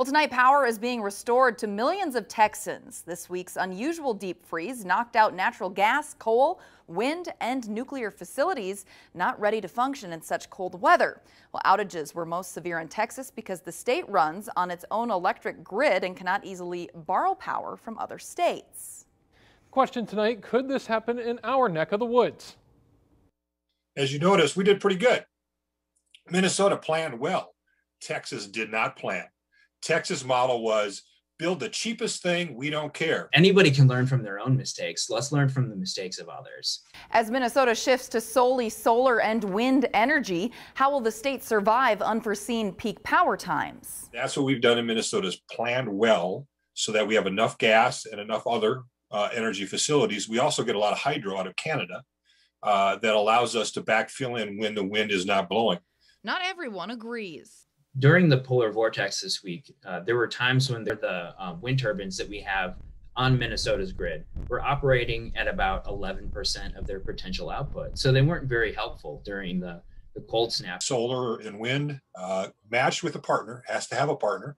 tonight power is being restored to millions of Texans. This week's unusual deep freeze knocked out natural gas, coal, wind, and nuclear facilities not ready to function in such cold weather. Well, outages were most severe in Texas because the state runs on its own electric grid and cannot easily borrow power from other states. Question tonight, could this happen in our neck of the woods? As you notice, we did pretty good. Minnesota planned well. Texas did not plan. Texas model was build the cheapest thing, we don't care. Anybody can learn from their own mistakes. Let's learn from the mistakes of others. As Minnesota shifts to solely solar and wind energy, how will the state survive unforeseen peak power times? That's what we've done in Minnesota, is planned well so that we have enough gas and enough other energy facilities. We also get a lot of hydro out of Canada that allows us to backfill in when the wind is not blowing. Not everyone agrees. During the polar vortex this week, there were times when the wind turbines that we have on Minnesota's grid were operating at about 11% of their potential output. So they weren't very helpful during the cold snap. Solar and wind matched with a partner, has to have a partner.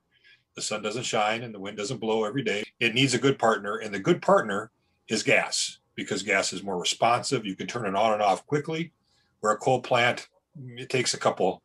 The sun doesn't shine and the wind doesn't blow every day. It needs a good partner, and the good partner is gas, because gas is more responsive. You can turn it on and off quickly, where a coal plant, it takes a couple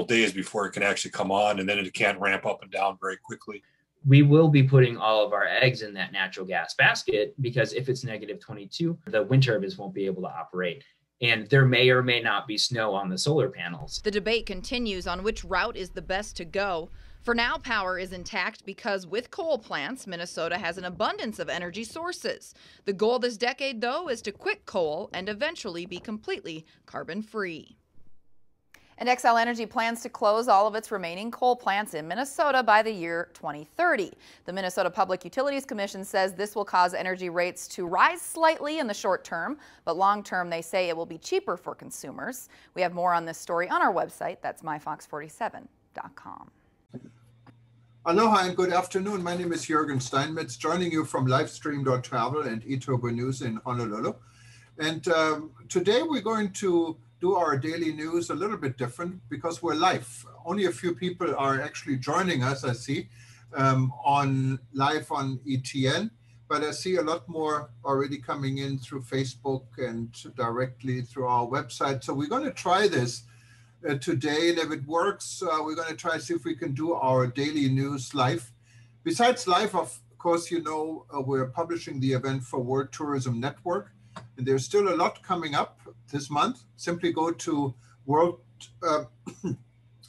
days before it can actually come on, and then it can't ramp up and down very quickly. We will be putting all of our eggs in that natural gas basket, because if it's negative 22, the wind turbines won't be able to operate. And there may or may not be snow on the solar panels. The debate continues on which route is the best to go. For now, power is intact because with coal plants, Minnesota has an abundance of energy sources. The goal this decade, though, is to quit coal and eventually be completely carbon-free. And Xcel Energy plans to close all of its remaining coal plants in Minnesota by the year 2030. The Minnesota Public Utilities Commission says this will cause energy rates to rise slightly in the short term, but long term they say it will be cheaper for consumers. We have more on this story on our website. That's myfox47.com. Aloha and good afternoon. My name is Juergen Steinmetz, joining you from Livestream.travel and eTurbo News in Honolulu. And today we're going to do our daily news a little bit different because we're live. Only a few people are actually joining us, I see, live on ETN, but I see a lot more already coming in through Facebook and directly through our website. So we're going to try this today, and if it works, we're going to try to see if we can do our daily news live. Besides live, of course, you know, we're publishing the event for World Tourism Network, and there's still a lot coming up this month. Simply go to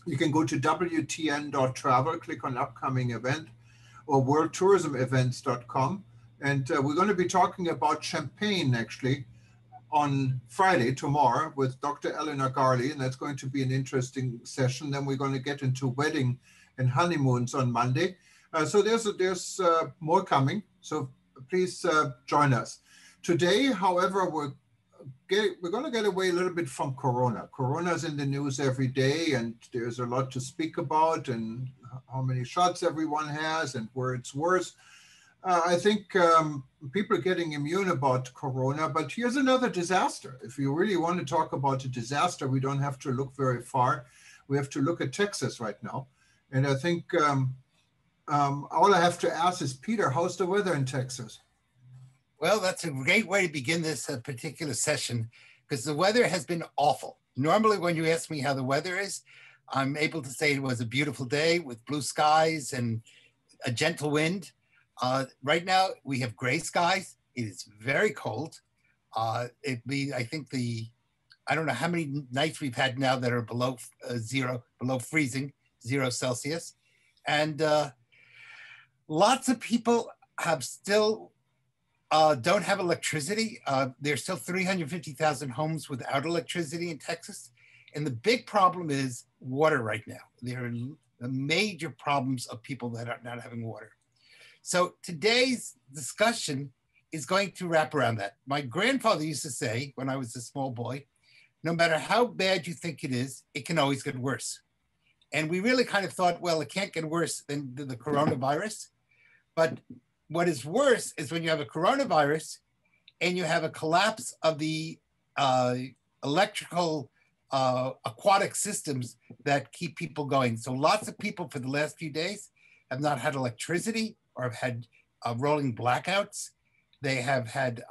you can go to WTN.travel, click on upcoming event, or worldtourismevents.com. And we're going to be talking about Champagne, actually, on Friday, tomorrow, with Dr. Eleanor Garley, and that's going to be an interesting session. Then we're going to get into wedding and honeymoons on Monday. So there's more coming, so please join us. Today, however, we're going to get away a little bit from Corona. Corona's in the news every day, and there's a lot to speak about, and how many shots everyone has, and where it's worse. I think people are getting immune about Corona, but here's another disaster. If you really want to talk about a disaster, we don't have to look very far. We have to look at Texas right now. And I think all I have to ask is, Peter, how's the weather in Texas? Well, that's a great way to begin this particular session, because the weather has been awful. Normally, when you ask me how the weather is, I'm able to say it was a beautiful day with blue skies and a gentle wind. Right now, we have gray skies. It is very cold. I think I don't know how many nights we've had now that are below zero, below freezing, 0 Celsius. And lots of people have still don't have electricity. There's still 350,000 homes without electricity in Texas. And the big problem is water right now. There are major problems of people that are not having water. So today's discussion is going to wrap around that. My grandfather used to say, when I was a small boy, no matter how bad you think it is, it can always get worse. And we really kind of thought, well, it can't get worse than the coronavirus. But what is worse is when you have a coronavirus and you have a collapse of the electrical aquatic systems that keep people going. So lots of people for the last few days have not had electricity or have had rolling blackouts. They have had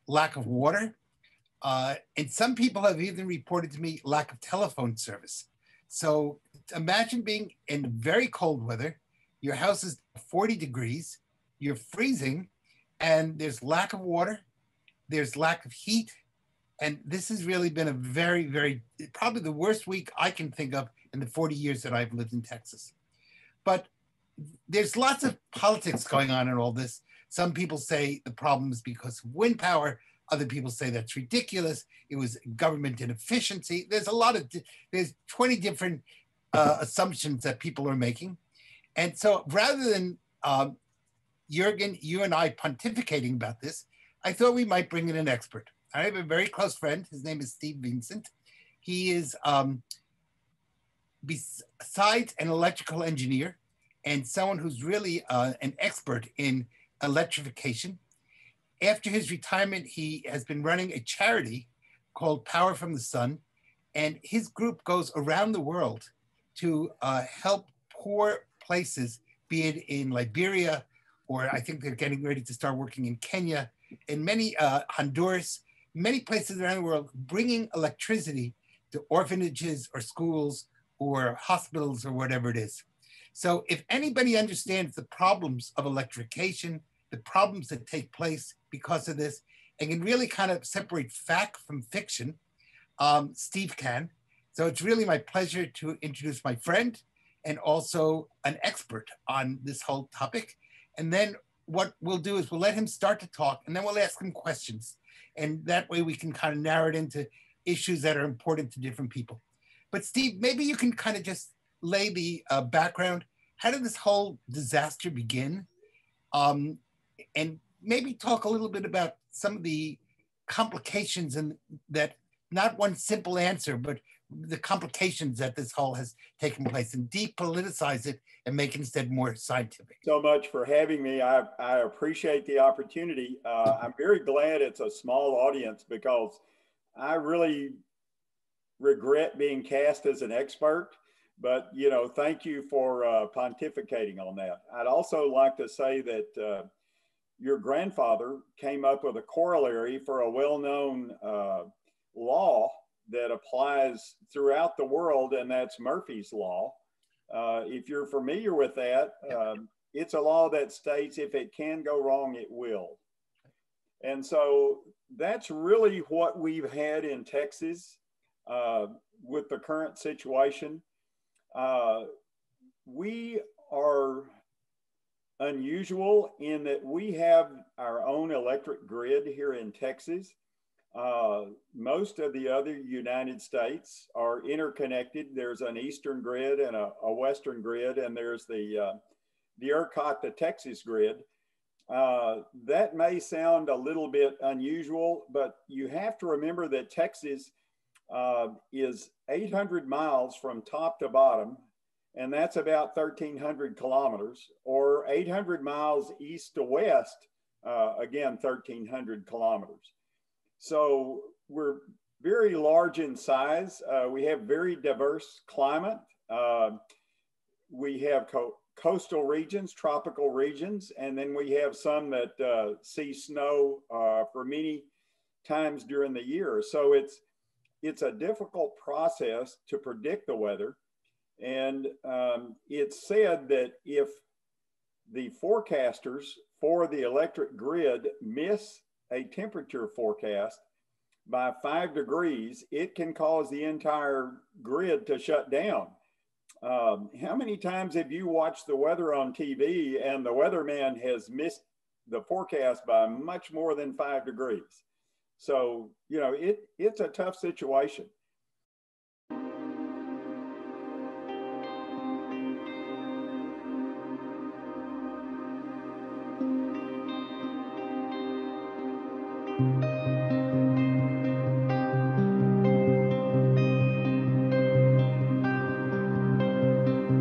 lack of water. And some people have even reported to me lack of telephone service. So imagine being in very cold weather. Your house is 40 degrees, you're freezing, and there's lack of water, there's lack of heat. And this has really been a very, very, probably the worst week I can think of in the 40 years that I've lived in Texas. But there's lots of politics going on in all this. Some people say the problem is because of wind power. Other people say that's ridiculous. It was government inefficiency. There's 20 different assumptions that people are making. And so rather than Juergen, you and I pontificating about this, I thought we might bring in an expert. I have a very close friend. His name is Steve Vincent. He is, besides an electrical engineer and someone who's really an expert in electrification, after his retirement, he has been running a charity called Power from the Sun. And his group goes around the world to help poor places, be it in Liberia, or I think they're getting ready to start working in Kenya, in many Honduras, many places around the world, bringing electricity to orphanages or schools or hospitals or whatever it is. So if anybody understands the problems of electrification, the problems that take place because of this, and can really kind of separate fact from fiction, Steve can. So it's really my pleasure to introduce my friend and also an expert on this whole topic. And then what we'll do is we'll let him start to talk, and then we'll ask him questions. And that way we can kind of narrow it into issues that are important to different people. But Steve, maybe you can kind of just lay the background. How did this whole disaster begin? And maybe talk a little bit about some of the complications, and that not one simple answer, but the complications that this whole has taken place, and depoliticize it and make it instead more scientific. So much for having me. I appreciate the opportunity. I'm very glad it's a small audience, because I really regret being cast as an expert, but thank you for pontificating on that. I'd also like to say that your grandfather came up with a corollary for a well-known law that applies throughout the world, and that's Murphy's Law. If you're familiar with that, it's a law that states if it can go wrong, it will. And so that's really what we've had in Texas with the current situation. We are unusual in that we have our own electric grid here in Texas. Most of the other United States are interconnected. There's an eastern grid and a western grid, and there's the ERCOT, the Texas grid. That may sound a little bit unusual, but you have to remember that Texas is 800 miles from top to bottom, and that's about 1,300 kilometers, or 800 miles east to west, again, 1,300 kilometers. So we're very large in size. We have very diverse climate. We have coastal regions, tropical regions, and then we have some that see snow for many times during the year. So it's a difficult process to predict the weather. And it's said that if the forecasters for the electric grid miss a temperature forecast by 5 degrees, it can cause the entire grid to shut down. How many times have you watched the weather on TV and the weatherman has missed the forecast by much more than 5 degrees? So, it's a tough situation.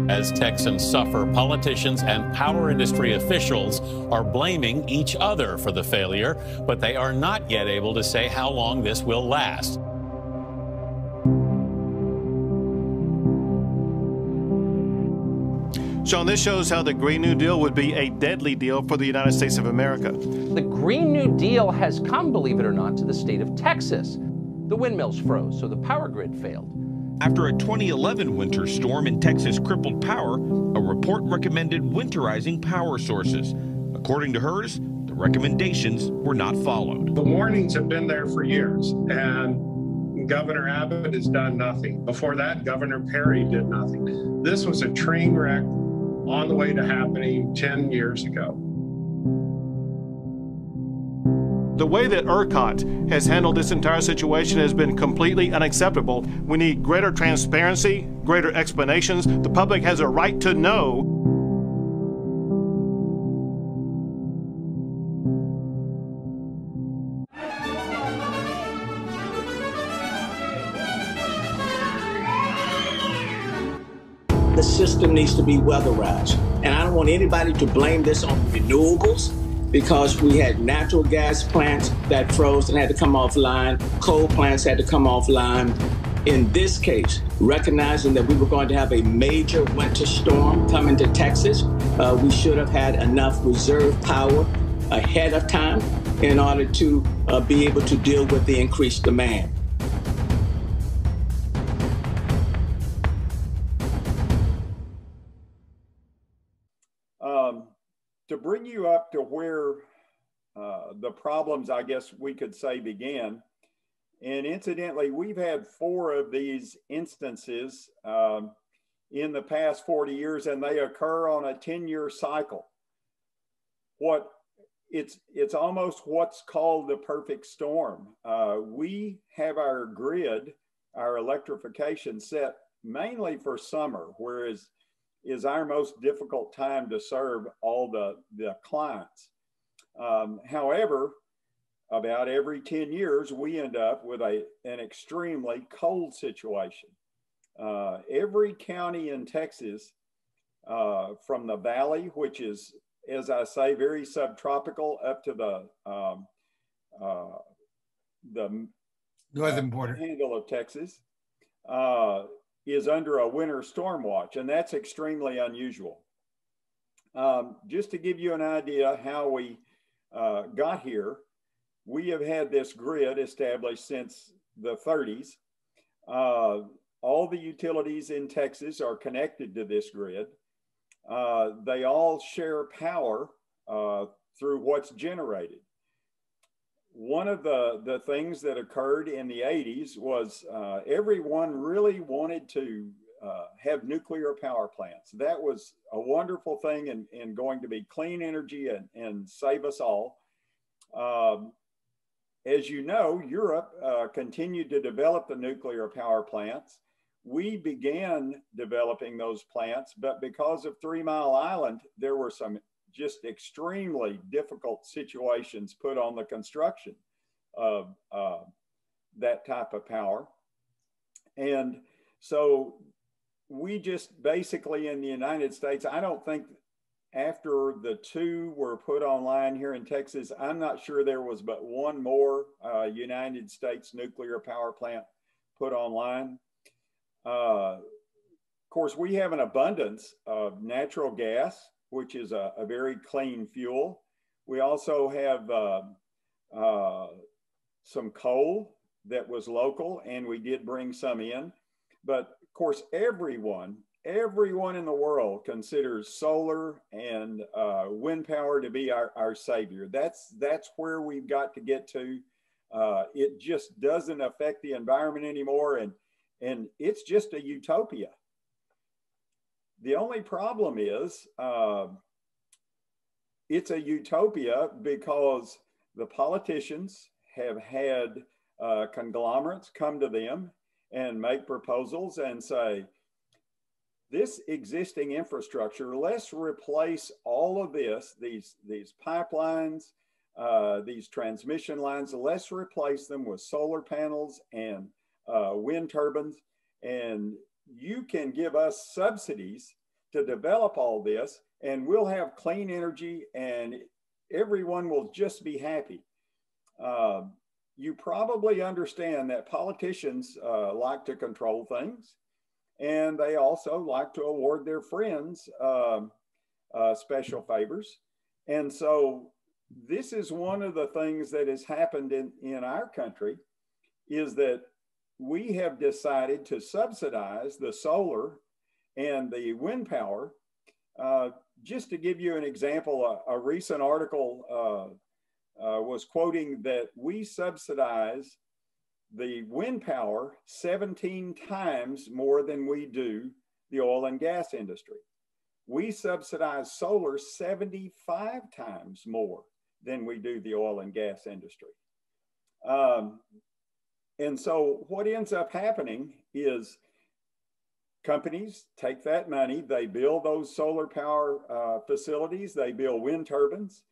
As Texans suffer, politicians and power industry officials are blaming each other for the failure, but they are not yet able to say how long this will last. Sean, this shows how the Green New Deal would be a deadly deal for the United States of America. The Green New Deal has come, believe it or not, to the state of Texas. The windmills froze, so the power grid failed. After a 2011 winter storm in Texas crippled power, a report recommended winterizing power sources. According to HERS, the recommendations were not followed. The warnings have been there for years, and Governor Abbott has done nothing. Before that, Governor Perry did nothing. This was a train wreck on the way to happening 10 years ago. The way that ERCOT has handled this entire situation has been completely unacceptable. We need greater transparency, greater explanations. The public has a right to know. The system needs to be weatherized. And I don't want anybody to blame this on renewables, because we had natural gas plants that froze and had to come offline, coal plants had to come offline. In this case, recognizing that we were going to have a major winter storm coming to Texas, we should have had enough reserve power ahead of time in order to be able to deal with the increased demand. To bring you up to where the problems, I guess we could say, began, and incidentally, we've had 4 of these instances in the past 40 years, and they occur on a 10-year cycle. It's almost what's called the perfect storm. We have our grid, our electrification set mainly for summer, whereas is our most difficult time to serve all the clients. However, about every 10 years, we end up with an extremely cold situation. Every county in Texas, from the valley, which is, as I say, very subtropical, up to the northern border handle of Texas, is under a winter storm watch, and that's extremely unusual. Just to give you an idea how we got here, we have had this grid established since the 30s. All the utilities in Texas are connected to this grid. They all share power through what's generated. One of the things that occurred in the 80s was everyone really wanted to have nuclear power plants. That was a wonderful thing and going to be clean energy and save us all. As you know, Europe continued to develop the nuclear power plants. We began developing those plants, but because of 3 Mile Island, there were some just extremely difficult situations put on the construction of that type of power. And so we just basically in the United States, I don't think after the 2 were put online here in Texas, I'm not sure there was but 1 more United States nuclear power plant put online. Of course, we have an abundance of natural gas, which is a very clean fuel. We also have some coal that was local, and we did bring some in. But of course, everyone in the world considers solar and wind power to be our savior. That's where we've got to get to. It just doesn't affect the environment anymore, and it's just a utopia. The only problem is it's a utopia because the politicians have had conglomerates come to them and make proposals and say, this existing infrastructure, let's replace all of this, these pipelines, these transmission lines, let's replace them with solar panels and wind turbines, and you can give us subsidies to develop all this, and we'll have clean energy and everyone will just be happy. You probably understand that politicians like to control things. And they also like to award their friends special favors. And so this is one of the things that has happened in our country, is that we have decided to subsidize the solar and the wind power. Just to give you an example, a recent article was quoting that we subsidize the wind power 17 times more than we do the oil and gas industry. We subsidize solar 75 times more than we do the oil and gas industry. And so what ends up happening is companies take that money, they build those solar power facilities, they build wind turbines,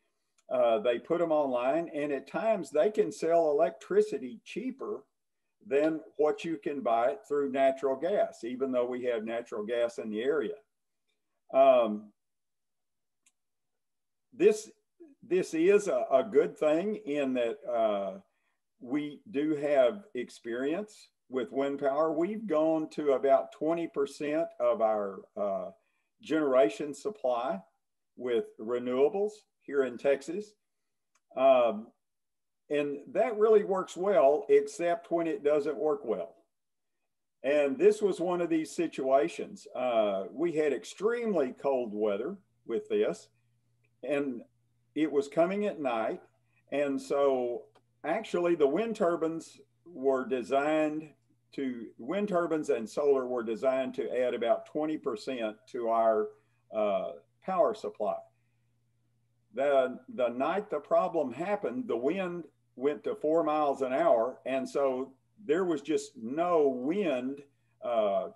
they put them online, and at times they can sell electricity cheaper than what you can buy it through natural gas, even though we have natural gas in the area. This is a good thing in that we do have experience with wind power. We've gone to about 20% of our generation supply with renewables here in Texas. And that really works well, except when it doesn't work well. And this was one of these situations. We had extremely cold weather with this, and it was coming at night. And so actually the wind turbines and solar were designed to add about 20% to our power supply. The night the problem happened, the wind went to 4 miles an hour. And so there was just no wind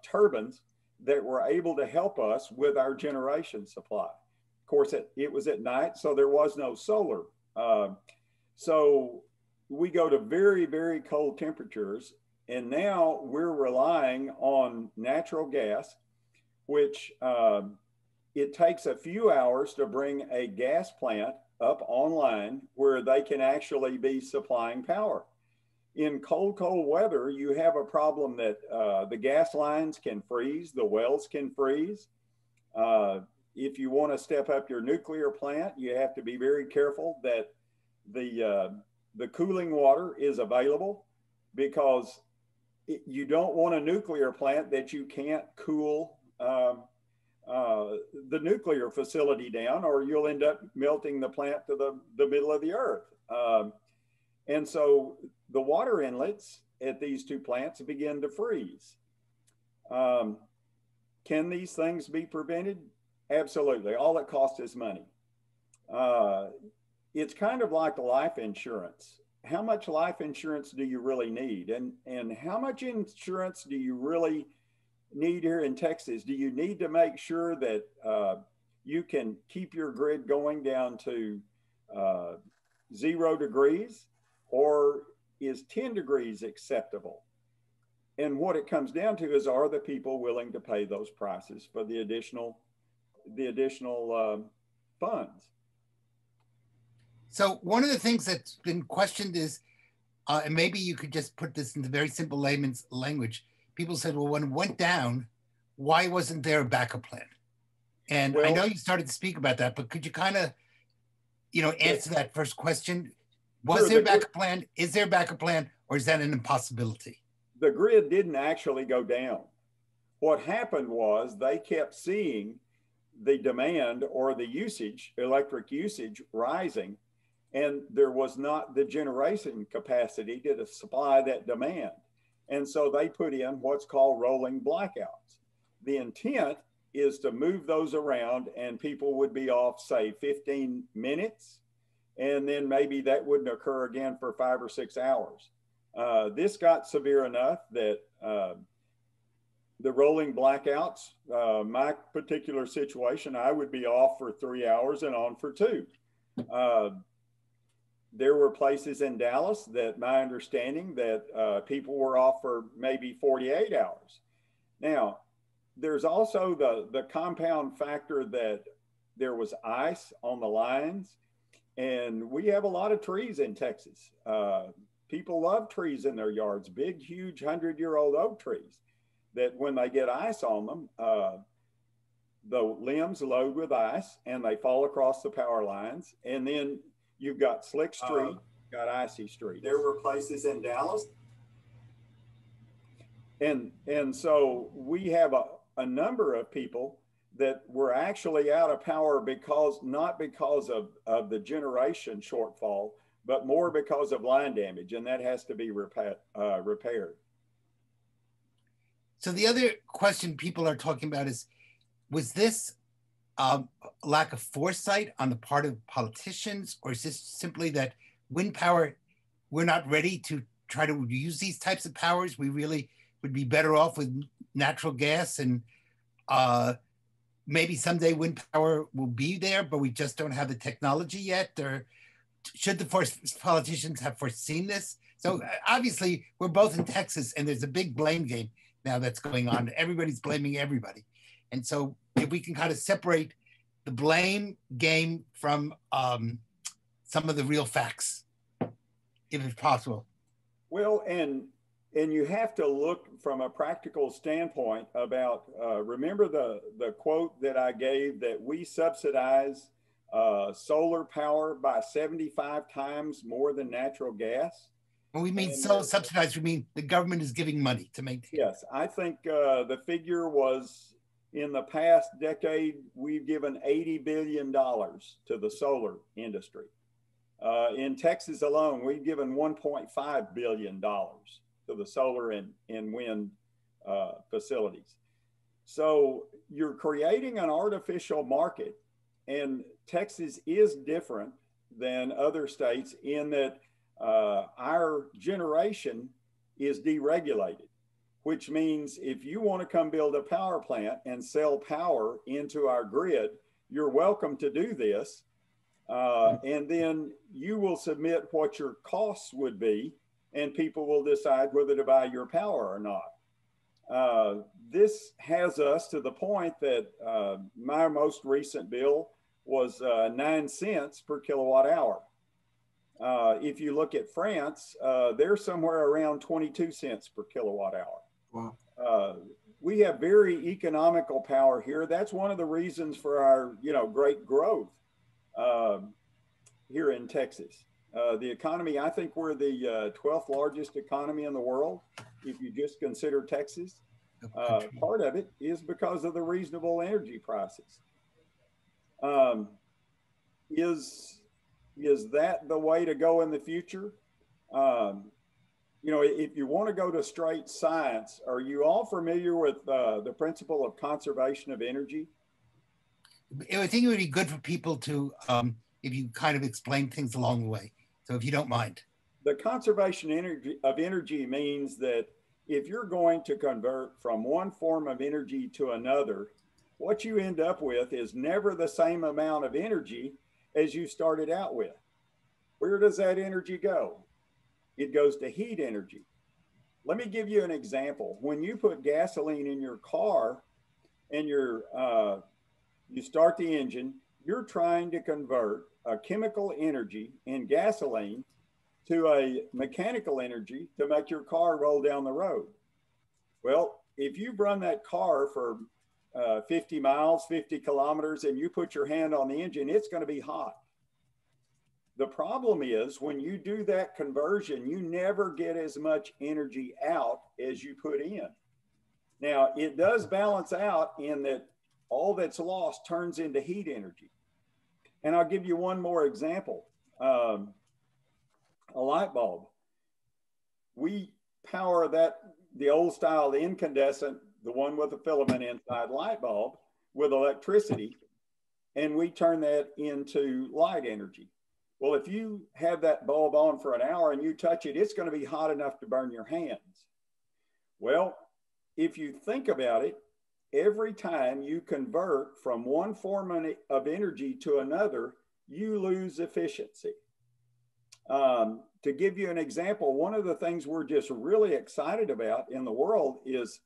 turbines that were able to help us with our generation supply. Of course, it was at night, so there was no solar. So we go to very, very cold temperatures. And now we're relying on natural gas, which it takes a few hours to bring a gas plant up online where they can actually be supplying power. In cold weather, you have a problem that the gas lines can freeze, the wells can freeze. If you want to step up your nuclear plant, you have to be very careful that the cooling water is available, because you don't want a nuclear plant that you can't cool the nuclear facility down, or you'll end up melting the plant to the middle of the earth. And so the water inlets at these two plants begin to freeze. Can these things be prevented? Absolutely. All it costs is money. It's kind of like life insurance. How much life insurance do you really need? And how much insurance do you really need here in Texas? Do you need to make sure that you can keep your grid going down to 0 degrees, or is 10 degrees acceptable? And what it comes down to is, are the people willing to pay those prices for the additional funds? So one of the things that's been questioned is, and maybe you could just put this into very simple layman's language. People said, well, when it went down, why wasn't there a backup plan? And I know you started to speak about that, but could you kind of, answer that first question? Was there a backup plan? Is there a backup plan, or is that an impossibility? The grid didn't actually go down. What happened was they kept seeing the demand or the usage, electric usage, rising, and there was not the generation capacity to supply that demand. And so they put in what's called rolling blackouts. The intent is to move those around, and people would be off, say, 15 minutes, and then maybe that wouldn't occur again for 5 or 6 hours. This got severe enough that the rolling blackouts, my particular situation, I would be off for 3 hours and on for 2. There were places in Dallas that my understanding that people were off for maybe 48 hours. Now, there's also the compound factor that there was ice on the lines, and we have a lot of trees in Texas. People love trees in their yards, big, huge 100-year-old oak trees. that when they get ice on them, the limbs load with ice and they fall across the power lines. And then you've got slick street, got icy street. There were places in Dallas. And so we have a number of people that were actually out of power not because of the generation shortfall, but more because of line damage, and that has to be repaired. So the other question people are talking about is, was this lack of foresight on the part of politicians, or is this simply that wind power, we're not ready to try to use these types of powers? We really would be better off with natural gas, and maybe someday wind power will be there, but we just don't have the technology yet? Or should the politicians have foreseen this? So obviously we're both in Texas, and there's a big blame game now that's going on. Everybody's blaming everybody. And so if we can kind of separate the blame game from some of the real facts, if it's possible. Well, and you have to look from a practical standpoint about, remember the quote that I gave that we subsidize solar power by 75 times more than natural gas? When we mean subsidized, we mean the government is giving money to maintain. Yes, I think the figure was, in the past decade, we've given $80 billion to the solar industry. In Texas alone, we've given $1.5 billion to the solar and wind facilities. So you're creating an artificial market, and Texas is different than other states in that our generation is deregulated, which means if you want to come build a power plant and sell power into our grid, you're welcome to do this. And then you will submit what your costs would be, and people will decide whether to buy your power or not. This has us to the point that my most recent bill was 9 cents per kilowatt hour. If you look at France, they're somewhere around 22 cents per kilowatt hour. Wow. We have very economical power here. That's one of the reasons for our, great growth here in Texas. The economy, I think we're the 12th largest economy in the world, if you just consider Texas. Part of it is because of the reasonable energy prices. Is that the way to go in the future? If you want to go to straight science, are you all familiar with the principle of conservation of energy? I think it would be good for people to, if you kind of explain things along the way. So if you don't mind. The conservation of energy means that if you're going to convert from one form of energy to another, what you end up with is never the same amount of energy as you started out with. Where does that energy go? It goes to heat energy. Let me give you an example. When you put gasoline in your car and you start the engine, you're trying to convert a chemical energy in gasoline to a mechanical energy to make your car roll down the road. Well, if you run that car for 50 miles, 50 kilometers, and you put your hand on the engine, it's going to be hot. The problem is when you do that conversion, you never get as much energy out as you put in. Now, it does balance out in that all that's lost turns into heat energy. And I'll give you one more example. A light bulb. We power the old style, the incandescent, the one with the filament inside light bulb, with electricity, and we turn that into light energy. Well, if you have that bulb on for an hour and you touch it, it's going to be hot enough to burn your hands. Well, if you think about it, every time you convert from one form of energy to another, you lose efficiency. To give you an example, one of the things we're just really excited about in the world is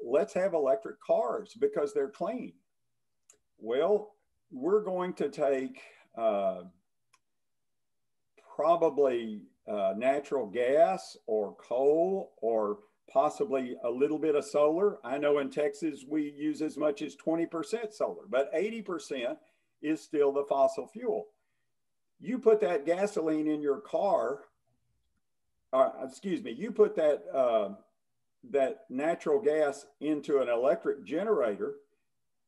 let's have electric cars because they're clean. Well, we're going to take probably natural gas or coal or possibly a little bit of solar. I know in Texas we use as much as 20% solar, but 80% is still the fossil fuel. You put that gasoline in your car, you put that natural gas into an electric generator,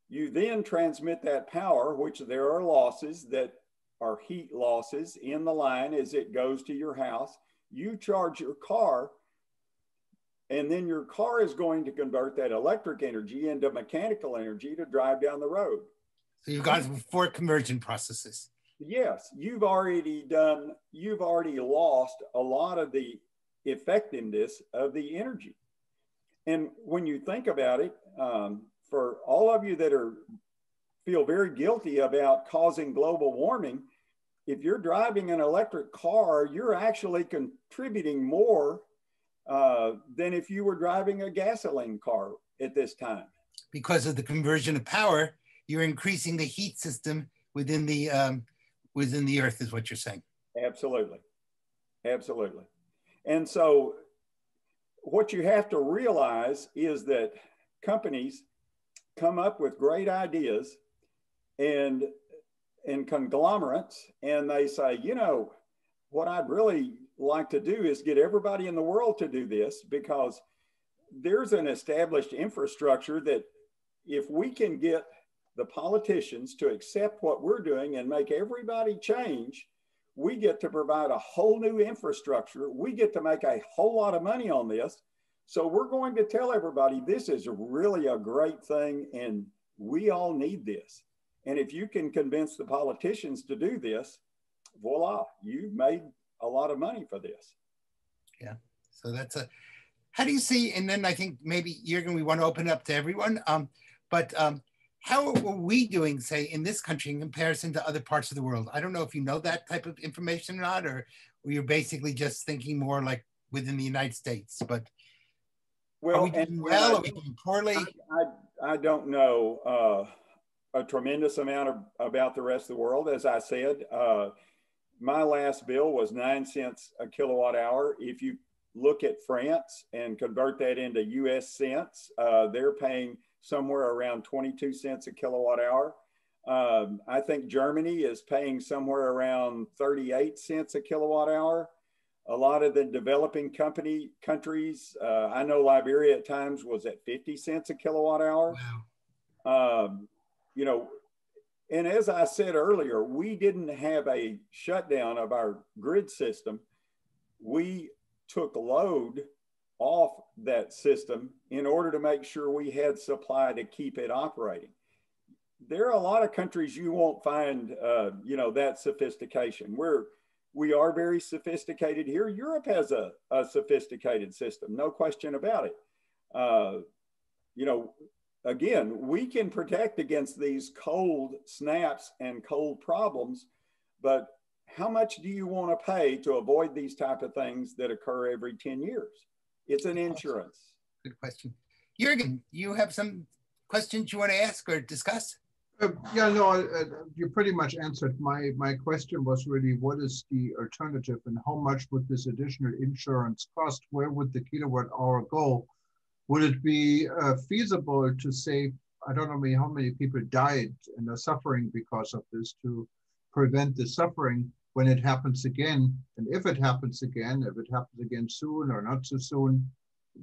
you then transmit that power, which there are losses that are heat losses in the line as it goes to your house. You charge your car, and then your car is going to convert that electric energy into mechanical energy to drive down the road. So you've gone through 4 conversion processes. Yes, you've already lost a lot of the effectiveness of the energy. And when you think about it, for all of you that feel very guilty about causing global warming, if you're driving an electric car, you're actually contributing more than if you were driving a gasoline car at this time. Because of the conversion of power, you're increasing the heat system within the earth, is what you're saying. Absolutely. Absolutely. And so what you have to realize is that companies come up with great ideas and conglomerates, and they say, you know, what I'd really like to do is get everybody in the world to do this, because there's an established infrastructure that if we can get the politicians to accept what we're doing and make everybody change, we get to provide a whole new infrastructure. We get to make a whole lot of money on this. So we're going to tell everybody this is really a great thing and we all need this. And if you can convince the politicians to do this, voila, you've made a lot of money for this. Yeah, so that's how do you see, and then I think maybe Juergen, we want to open up to everyone, but how are we doing, say, in this country in comparison to other parts of the world? I don't know if you know that type of information or not, or you're basically just thinking more like within the United States, but well, are we doing well, are we doing poorly? I don't know a tremendous amount about the rest of the world. As I said, my last bill was 9 cents a kilowatt hour. If you look at France and convert that into US cents, they're paying somewhere around 22 cents a kilowatt hour. I think Germany is paying somewhere around 38 cents a kilowatt hour. A lot of the developing countries, I know Liberia at times was at 50 cents a kilowatt hour. Wow. You know, and as I said earlier, we didn't have a shutdown of our grid system. We took load off that system in order to make sure we had supply to keep it operating. There are a lot of countries you won't find, you know, that sophistication. We are very sophisticated here. Europe has a sophisticated system, no question about it. You know, again, we can protect against these cold snaps and cold problems, but how much do you want to pay to avoid these type of things that occur every 10 years? It's an insurance. Good question. Juergen, you have some questions you want to ask or discuss? Yeah, no, you pretty much answered. My question was really, what is the alternative and how much would this additional insurance cost? Where would the kilowatt hour go? Would it be feasible to save, I don't know how many people died and are suffering because of this, to prevent the suffering when it happens again? And if it happens again soon or not so soon,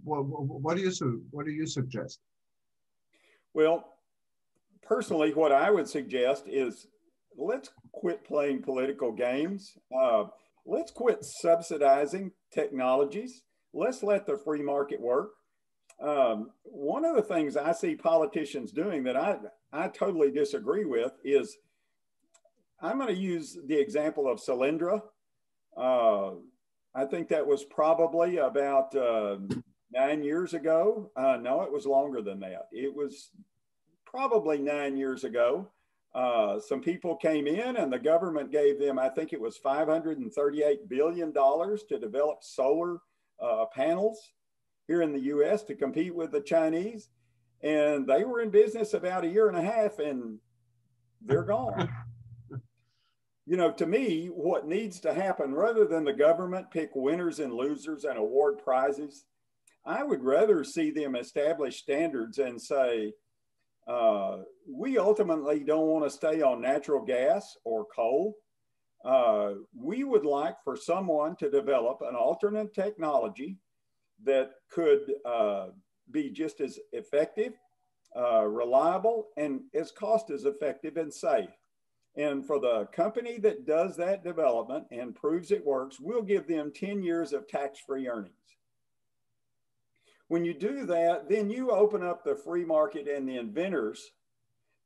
what do you suggest? Well, personally, what I would suggest is let's quit playing political games. Let's quit subsidizing technologies. Let's let the free market work. One of the things I see politicians doing that I totally disagree with is, I'm going to use the example of Solyndra. I think that was probably about 9 years ago. No, it was longer than that. It was probably 9 years ago. Some people came in and the government gave them, I think it was $538 billion to develop solar panels here in the US to compete with the Chinese. And they were in business about 1.5 years and they're gone. You know, to me, what needs to happen, rather than the government pick winners and losers and award prizes, I would rather see them establish standards and say, we ultimately don't want to stay on natural gas or coal. We would like for someone to develop an alternate technology that could be just as effective, reliable, and as cost as effective and safe. And for the company that does that development and proves it works, we'll give them 10 years of tax-free earnings. When you do that, then you open up the free market and the inventors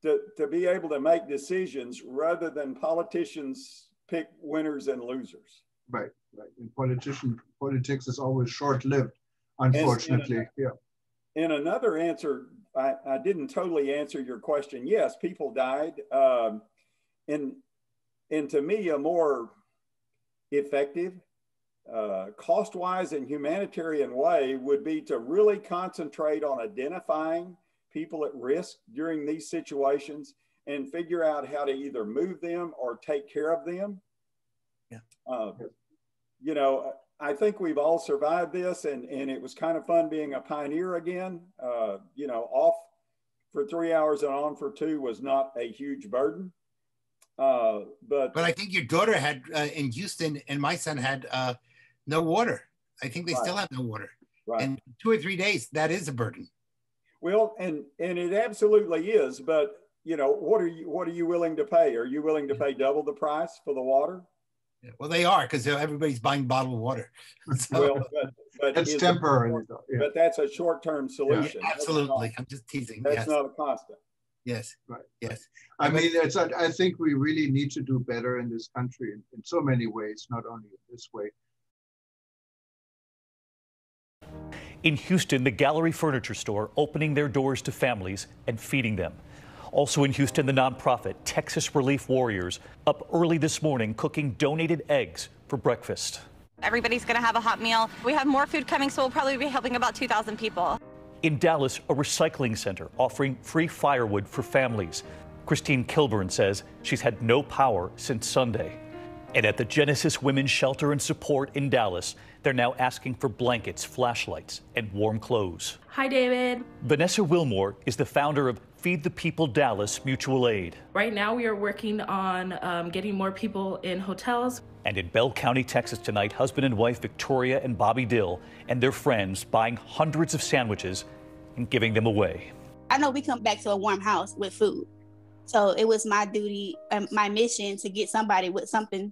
to be able to make decisions rather than politicians pick winners and losers. Right, right. And politics is always short-lived, unfortunately. In another answer, I didn't totally answer your question. Yes, people died. And to me, a more effective, cost-wise and humanitarian way would be to really concentrate on identifying people at risk during these situations and figure out how to either move them or take care of them. Yeah. You know, I think we've all survived this, and it was kind of fun being a pioneer again. You know, off for 3 hours and on for 2 was not a huge burden. But I think your daughter had in Houston, and my son had no water. I think they still have no water. Right. And 2 or 3 days, that is a burden. Well, and it absolutely is. But you know, what are you willing to pay? Are you willing to pay double the price for the water? Yeah, well, they are, because everybody's buying bottled water. So. Well, but it's temporary. But that's a short-term solution. Yeah, absolutely. I'm just teasing. That's not a constant. Yes. Right. Yes. I mean, I think we really need to do better in this country in so many ways, not only in this way. In Houston, the Gallery Furniture Store opening their doors to families and feeding them. Also in Houston, the nonprofit Texas Relief Warriors up early this morning cooking donated eggs for breakfast. Everybody's going to have a hot meal. We have more food coming, so we'll probably be helping about 2,000 people. In Dallas, a recycling center offering free firewood for families. Christine Kilburn says she's had no power since Sunday. And at the Genesis Women's Shelter and Support in Dallas, they're now asking for blankets, flashlights, and warm clothes. Hi, David. Vanessa Wilmore is the founder of Feed the People Dallas Mutual Aid. Right now we are working on getting more people in hotels. And in Bell County, Texas tonight, husband and wife Victoria and Bobby Dill and their friends buying hundreds of sandwiches and giving them away. I know we come back to a warm house with food. So it was my duty, my mission to get somebody with something.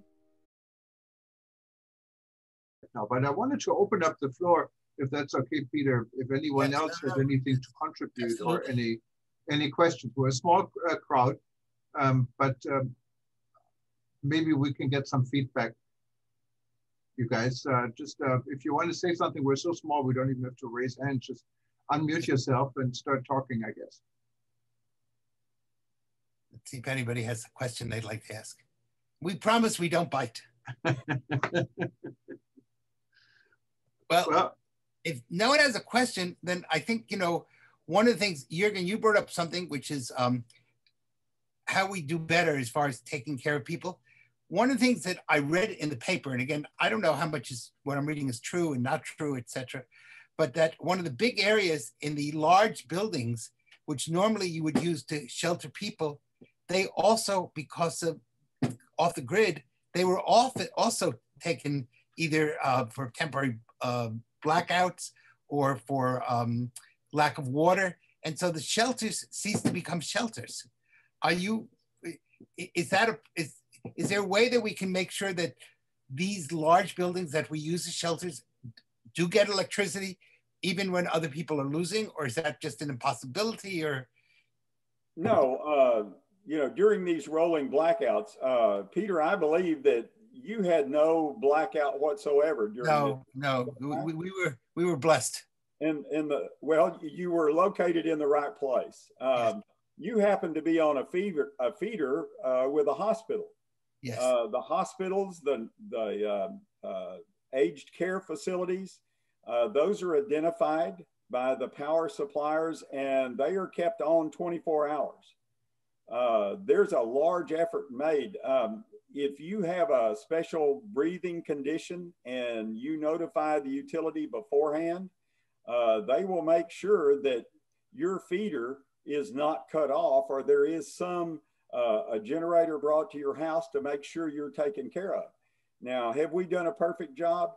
Now, but I wanted to open up the floor, if that's okay, Peter, if anyone else has anything to contribute or any questions. We're a small crowd, but maybe we can get some feedback. You guys, just if you want to say something, we're so small, we don't even have to raise hands. Just unmute yourself and start talking, I guess. Let's see if anybody has a question they'd like to ask. We promise we don't bite. Well, if no one has a question, then I think, you know, one of the things, Juergen, you brought up something, which is how we do better as far as taking care of people. One of the things that I read in the paper, and again, I don't know how much is what I'm reading is true and not true, etc., but that one of the big areas in the large buildings, which normally you would use to shelter people, they also, because of off the grid, they were also taken either for temporary blackouts or for lack of water. And so the shelters cease to become shelters. Is there a way that we can make sure that these large buildings that we use as shelters do get electricity even when other people are losing, or is that just an impossibility? Or no, you know, during these rolling blackouts, Peter, I believe that you had no blackout whatsoever during we were blessed. Well, you were located in the right place. You happened to be on a feeder with a hospital. Yes. The hospitals, the aged care facilities, those are identified by the power suppliers, and they are kept on 24 hours. There's a large effort made. If you have a special breathing condition and you notify the utility beforehand, They will make sure that your feeder is not cut off, or there is some a generator brought to your house to make sure you're taken care of. Now, have we done a perfect job?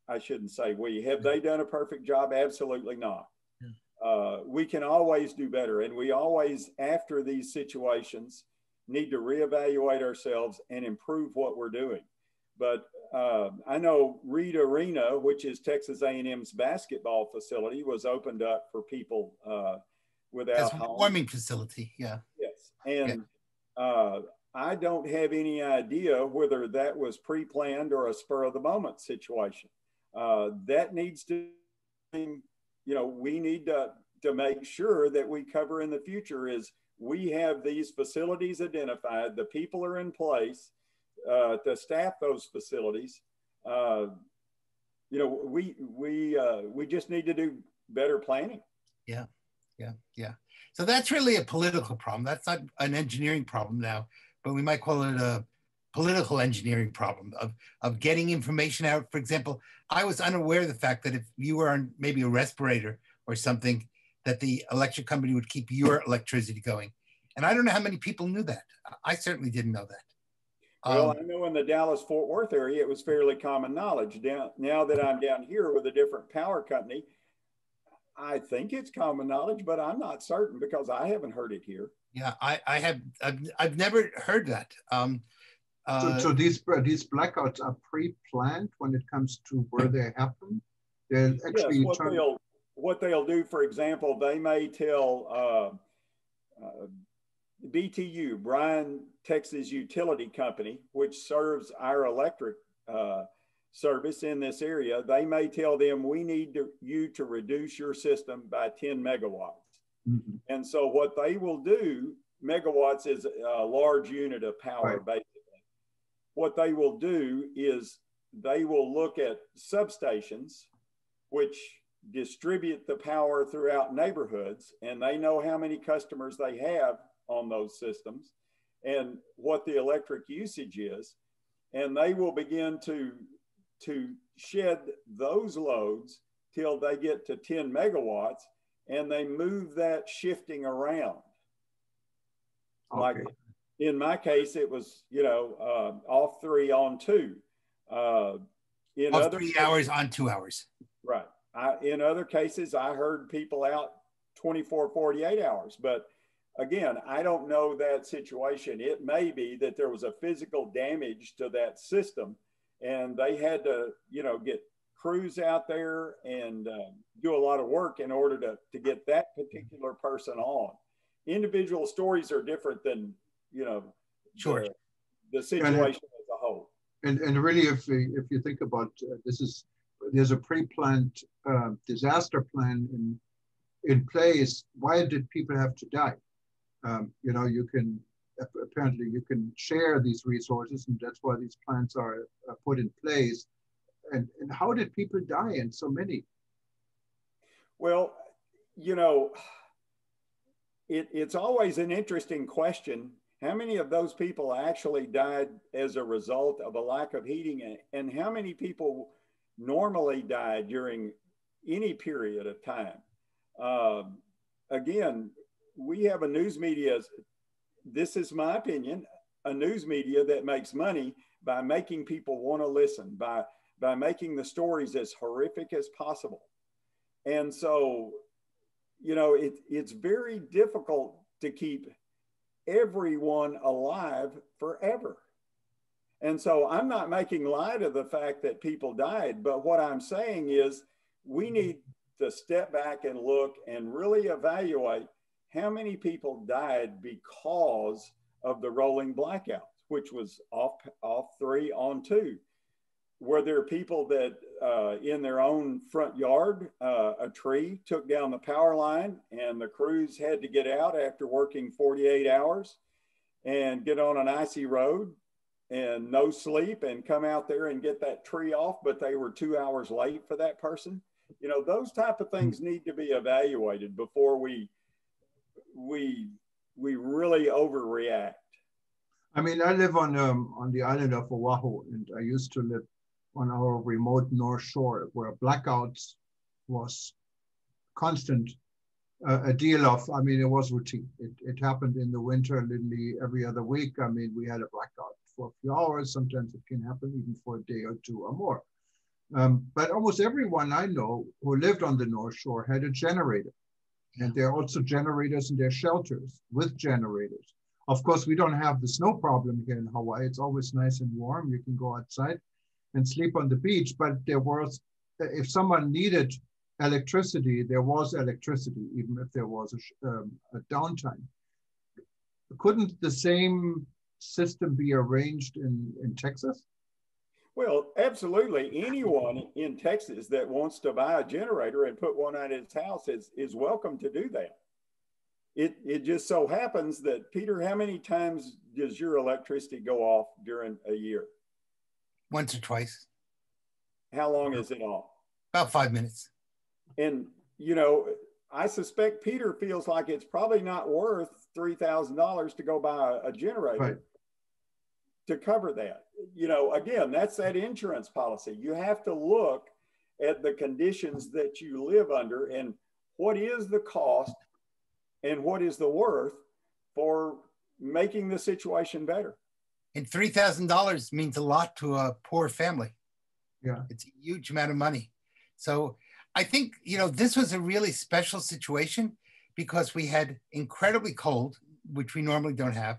I shouldn't say we. Have they done a perfect job? Absolutely not. We can always do better, and we always, after these situations, need to reevaluate ourselves and improve what we're doing. But I know Reed Arena, which is Texas A&M's basketball facility, was opened up for people without homes. Warming facility, yeah. Yes, and I don't have any idea whether that was pre-planned or a spur of the moment situation. That needs to, we need to make sure that we cover in the future is we have these facilities identified, the people are in place to staff those facilities. We just need to do better planning. Yeah. So that's really a political problem. That's not an engineering problem now, but we might call it a political engineering problem of getting information out. For example, I was unaware of the fact that if you were on maybe a respirator or something, that the electric company would keep your electricity going. And I don't know how many people knew that. I certainly didn't know that. Well, I know in the Dallas-Fort Worth area, it was fairly common knowledge. Now that I'm down here with a different power company, I think it's common knowledge, but I'm not certain because I haven't heard it here. Yeah, I've never heard that. So these blackouts are pre-planned when it comes to where they happen? They're actually yes, what they'll do, for example, they may tell BTU, Bryan Texas Utility Company, which serves our electric service in this area, they may tell them, we need you to reduce your system by 10 megawatts. Mm-hmm. And so what they will do, megawatts is a large unit of power, right, basically. What they will do is they will look at substations, which distribute the power throughout neighborhoods, and they know how many customers they have on those systems and what the electric usage is. And they will begin to shed those loads till they get to 10 megawatts, and they move that shifting around. Okay. Like in my case, it was, off 3 on 2. In off other 3 hours on 2 hours. Right. In other cases, I heard people out 24, 48 hours. But again, I don't know that situation. It may be that there was a physical damage to that system, and they had to, get crews out there and do a lot of work in order to get that particular person on. Individual stories are different than, sure, the situation as a whole. And really, if you think about there's a pre-planned disaster plan in place. Why did people have to die? You can share these resources, and that's why these plans are put in place. And how did people die, and so many? Well, it's always an interesting question. How many of those people actually died as a result of a lack of heating, and how many people normally died during any period of time? Again, we have a news media, this is my opinion, a news media that makes money by making people want to listen, by making the stories as horrific as possible. And so, it's very difficult to keep everyone alive forever. And so I'm not making light of the fact that people died, but what I'm saying is we need to step back and look and really evaluate how many people died because of the rolling blackouts, which was off 3 on 2. Were there people that in their own front yard, a tree took down the power line and the crews had to get out after working 48 hours and get on an icy road and no sleep and come out there and get that tree off, but they were 2 hours late for that person? Those type of things need to be evaluated before we really overreact. I mean, I live on the island of Oahu, and I used to live on our remote North Shore, where blackouts was constant a deal of, I mean, it was routine. It happened in the winter literally every other week. I mean, we had a blackout for a few hours. Sometimes it can happen even for a day or two or more. But almost everyone I know who lived on the North Shore had a generator. And there are also generators in their shelters with generators. Of course, we don't have the snow problem here in Hawaii. It's always nice and warm. You can go outside and sleep on the beach. But there was, if someone needed electricity, there was electricity, even if there was a downtime. Couldn't the same system be arranged in Texas? Well, absolutely. Anyone in Texas that wants to buy a generator and put one at his house is welcome to do that. It just so happens that, Peter, how many times does your electricity go off during a year? Once or twice. How long is it off? About 5 minutes. And, you know, I suspect Peter feels like it's probably not worth $3,000 to go buy a generator to cover that. You know, again, that's that insurance policy. You have to look at the conditions that you live under and what is the cost and what is the worth for making the situation better. And $3,000 means a lot to a poor family. Yeah. It's a huge amount of money. So I think, you know, this was a really special situation because we had incredibly cold, which we normally don't have.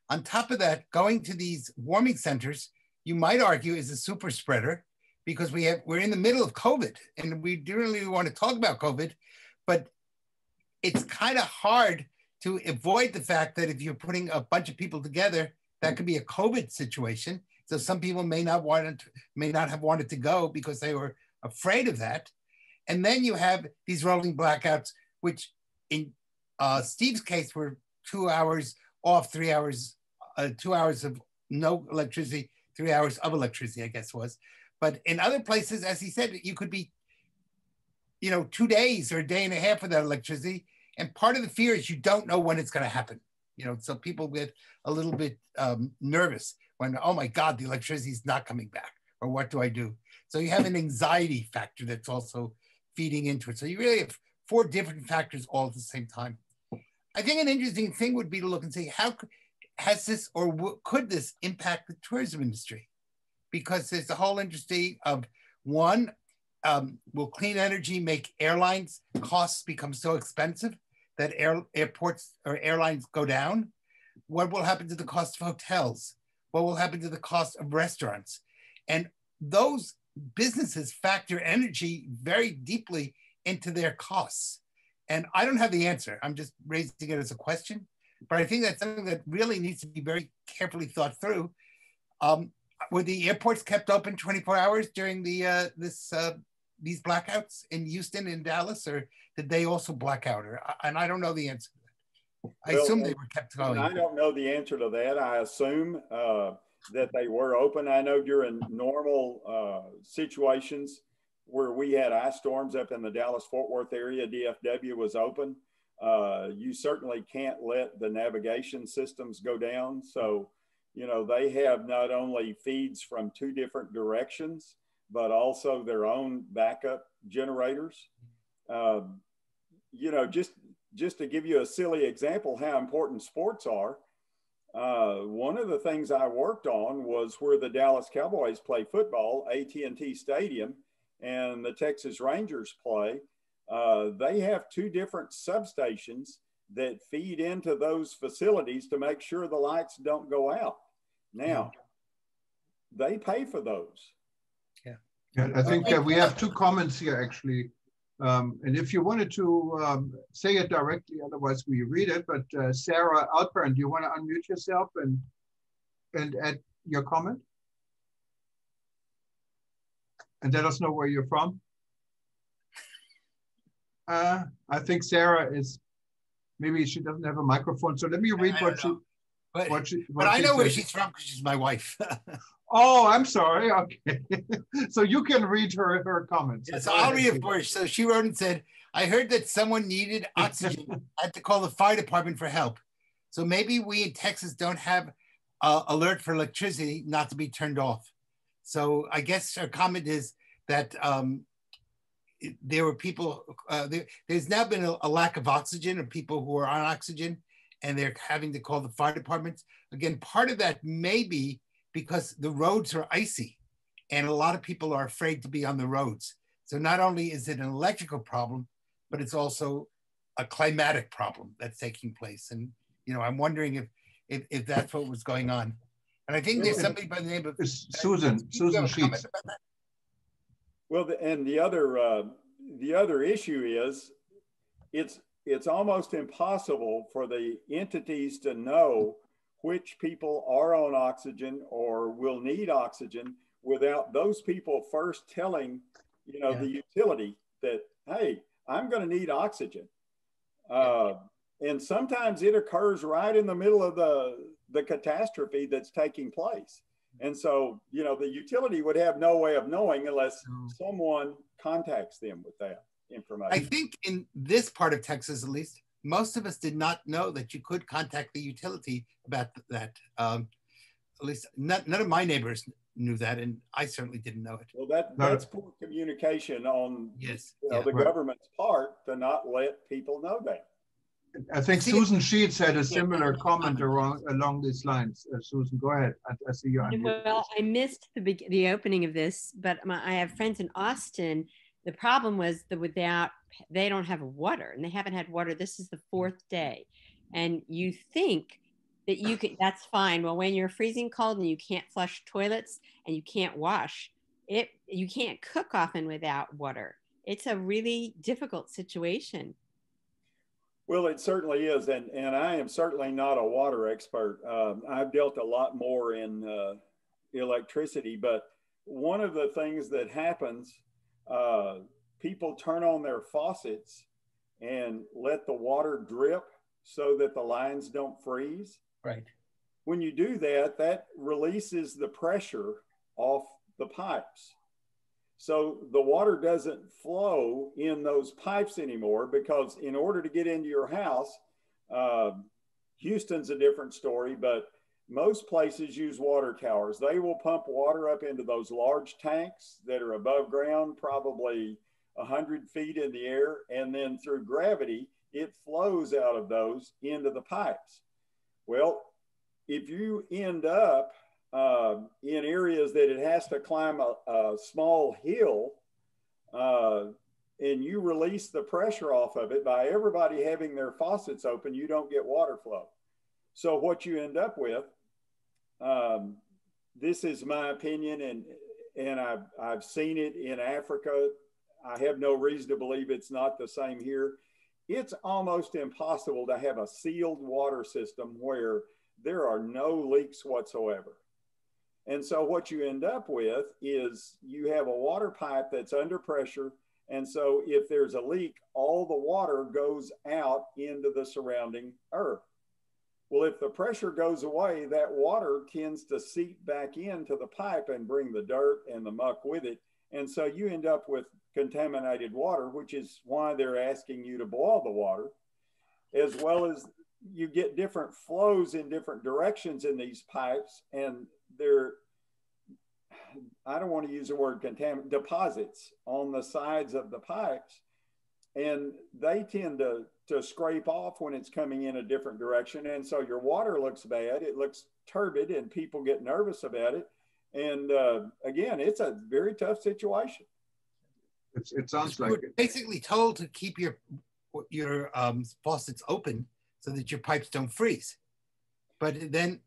On top of that, going to these warming centers, you might argue is a super spreader because we're in the middle of COVID and we don't really want to talk about COVID, but it's kind of hard to avoid the fact that if you're putting a bunch of people together, that could be a COVID situation. So some people may not have wanted to go because they were afraid of that. And then you have these rolling blackouts, which in Steve's case were 2 hours off, 3 hours, 2 hours of no electricity, 3 hours of electricity, I guess was. But in other places, as he said, you could be, you know, 2 days or a day and a half without electricity. And part of the fear is you don't know when it's going to happen. You know, so people get a little bit nervous when, oh my God, the electricity is not coming back, or what do I do? So you have an anxiety factor that's also feeding into it. So you really have 4 different factors all at the same time. I think an interesting thing would be to look and say, how has this or could this impact the tourism industry? Because there's the whole industry of one, will clean energy make airlines costs become so expensive that airports or airlines go down? What will happen to the cost of hotels? What will happen to the cost of restaurants? And those businesses factor energy very deeply into their costs. And I don't have the answer. I'm just raising it as a question. But I think that's something that really needs to be very carefully thought through. Were the airports kept open 24 hours during the these blackouts in Houston and Dallas, or did they also black out? And I don't know the answer to that. I assume they were kept going. I don't know the answer to that. I assume that they were open. I know during normal situations where we had ice storms up in the Dallas-Fort Worth area, DFW was open. You certainly can't let the navigation systems go down. So, you know, they have not only feeds from 2 different directions, but also their own backup generators. You know, just to give you a silly example how important sports are, one of the things I worked on was where the Dallas Cowboys play football, AT&T Stadium, and the Texas Rangers play. They have 2 different substations that feed into those facilities to make sure the lights don't go out. Now, they pay for those. Yeah, I think we have 2 comments here, actually. And if you wanted to say it directly, otherwise we read it. But Sarah Outburn, do you want to unmute yourself and add your comment? And let us know where you're from. I think Sarah is, maybe she doesn't have a microphone. So let me read what she But I know where she's from because she's my wife. Oh, I'm sorry. Okay. So you can read her comments. Yeah, so I'll read it for her. So she wrote and said, I heard that someone needed oxygen. I had to call the fire department for help. So maybe we in Texas don't have alert for electricity not to be turned off. So I guess her comment is that there were people, there's now been a lack of oxygen, or people who are on oxygen, and they're having to call the fire departments. Again, part of that may be because the roads are icy and a lot of people are afraid to be on the roads. So not only is it an electrical problem, but it's also a climatic problem that's taking place. And, you know, I'm wondering if that's what was going on. And I think there's somebody by the name of Susan Sheets. Well, and the other issue is it's almost impossible for the entities to know which people are on oxygen or will need oxygen without those people first telling, you know, the utility that, hey, I'm going to need oxygen. And sometimes it occurs right in the middle of the catastrophe that's taking place. And so, you know, the utility would have no way of knowing unless someone contacts them with that information. I think in this part of Texas, at least, most of us did not know that you could contact the utility about that. At least none of my neighbors knew that, and I certainly didn't know it. Well, that's poor communication on the government's part to not let people know that. I think Susan Sheets had a similar comment along these lines. Susan, go ahead. I see you on. Well, I missed the opening of this, but I have friends in Austin. The problem was that they don't have water, and they haven't had water. This is the 4th day, and you think that you could, that's fine. Well, when you're freezing cold and you can't flush toilets and you can't wash it, you can't cook often without water. It's a really difficult situation. Well, it certainly is, and I am certainly not a water expert. I've dealt a lot more in electricity, but one of the things that happens, people turn on their faucets and let the water drip so that the lines don't freeze. Right. When you do that, that releases the pressure off the pipes. So the water doesn't flow in those pipes anymore, because in order to get into your house, Houston's a different story, but most places use water towers. They will pump water up into those large tanks that are above ground, probably 100 feet in the air, and then through gravity, it flows out of those into the pipes. Well, if you end up in areas that it has to climb a small hill, and you release the pressure off of it by everybody having their faucets open, you don't get water flow. So what you end up with, this is my opinion, and I've seen it in Africa. I have no reason to believe it's not the same here. It's almost impossible to have a sealed water system where there are no leaks whatsoever. And so what you end up with is you have a water pipe that's under pressure. And so if there's a leak, all the water goes out into the surrounding earth. Well, if the pressure goes away, that water tends to seep back into the pipe and bring the dirt and the muck with it. And so you end up with contaminated water, which is why they're asking you to boil the water, as well as you get different flows in different directions in these pipes. And they're, I don't want to use the word deposits on the sides of the pipes. And they tend to scrape off when it's coming in a different direction. And so your water looks bad, it looks turbid, and people get nervous about it. And again, it's a very tough situation. It sounds like You're basically told to keep your faucets open so that your pipes don't freeze. But then,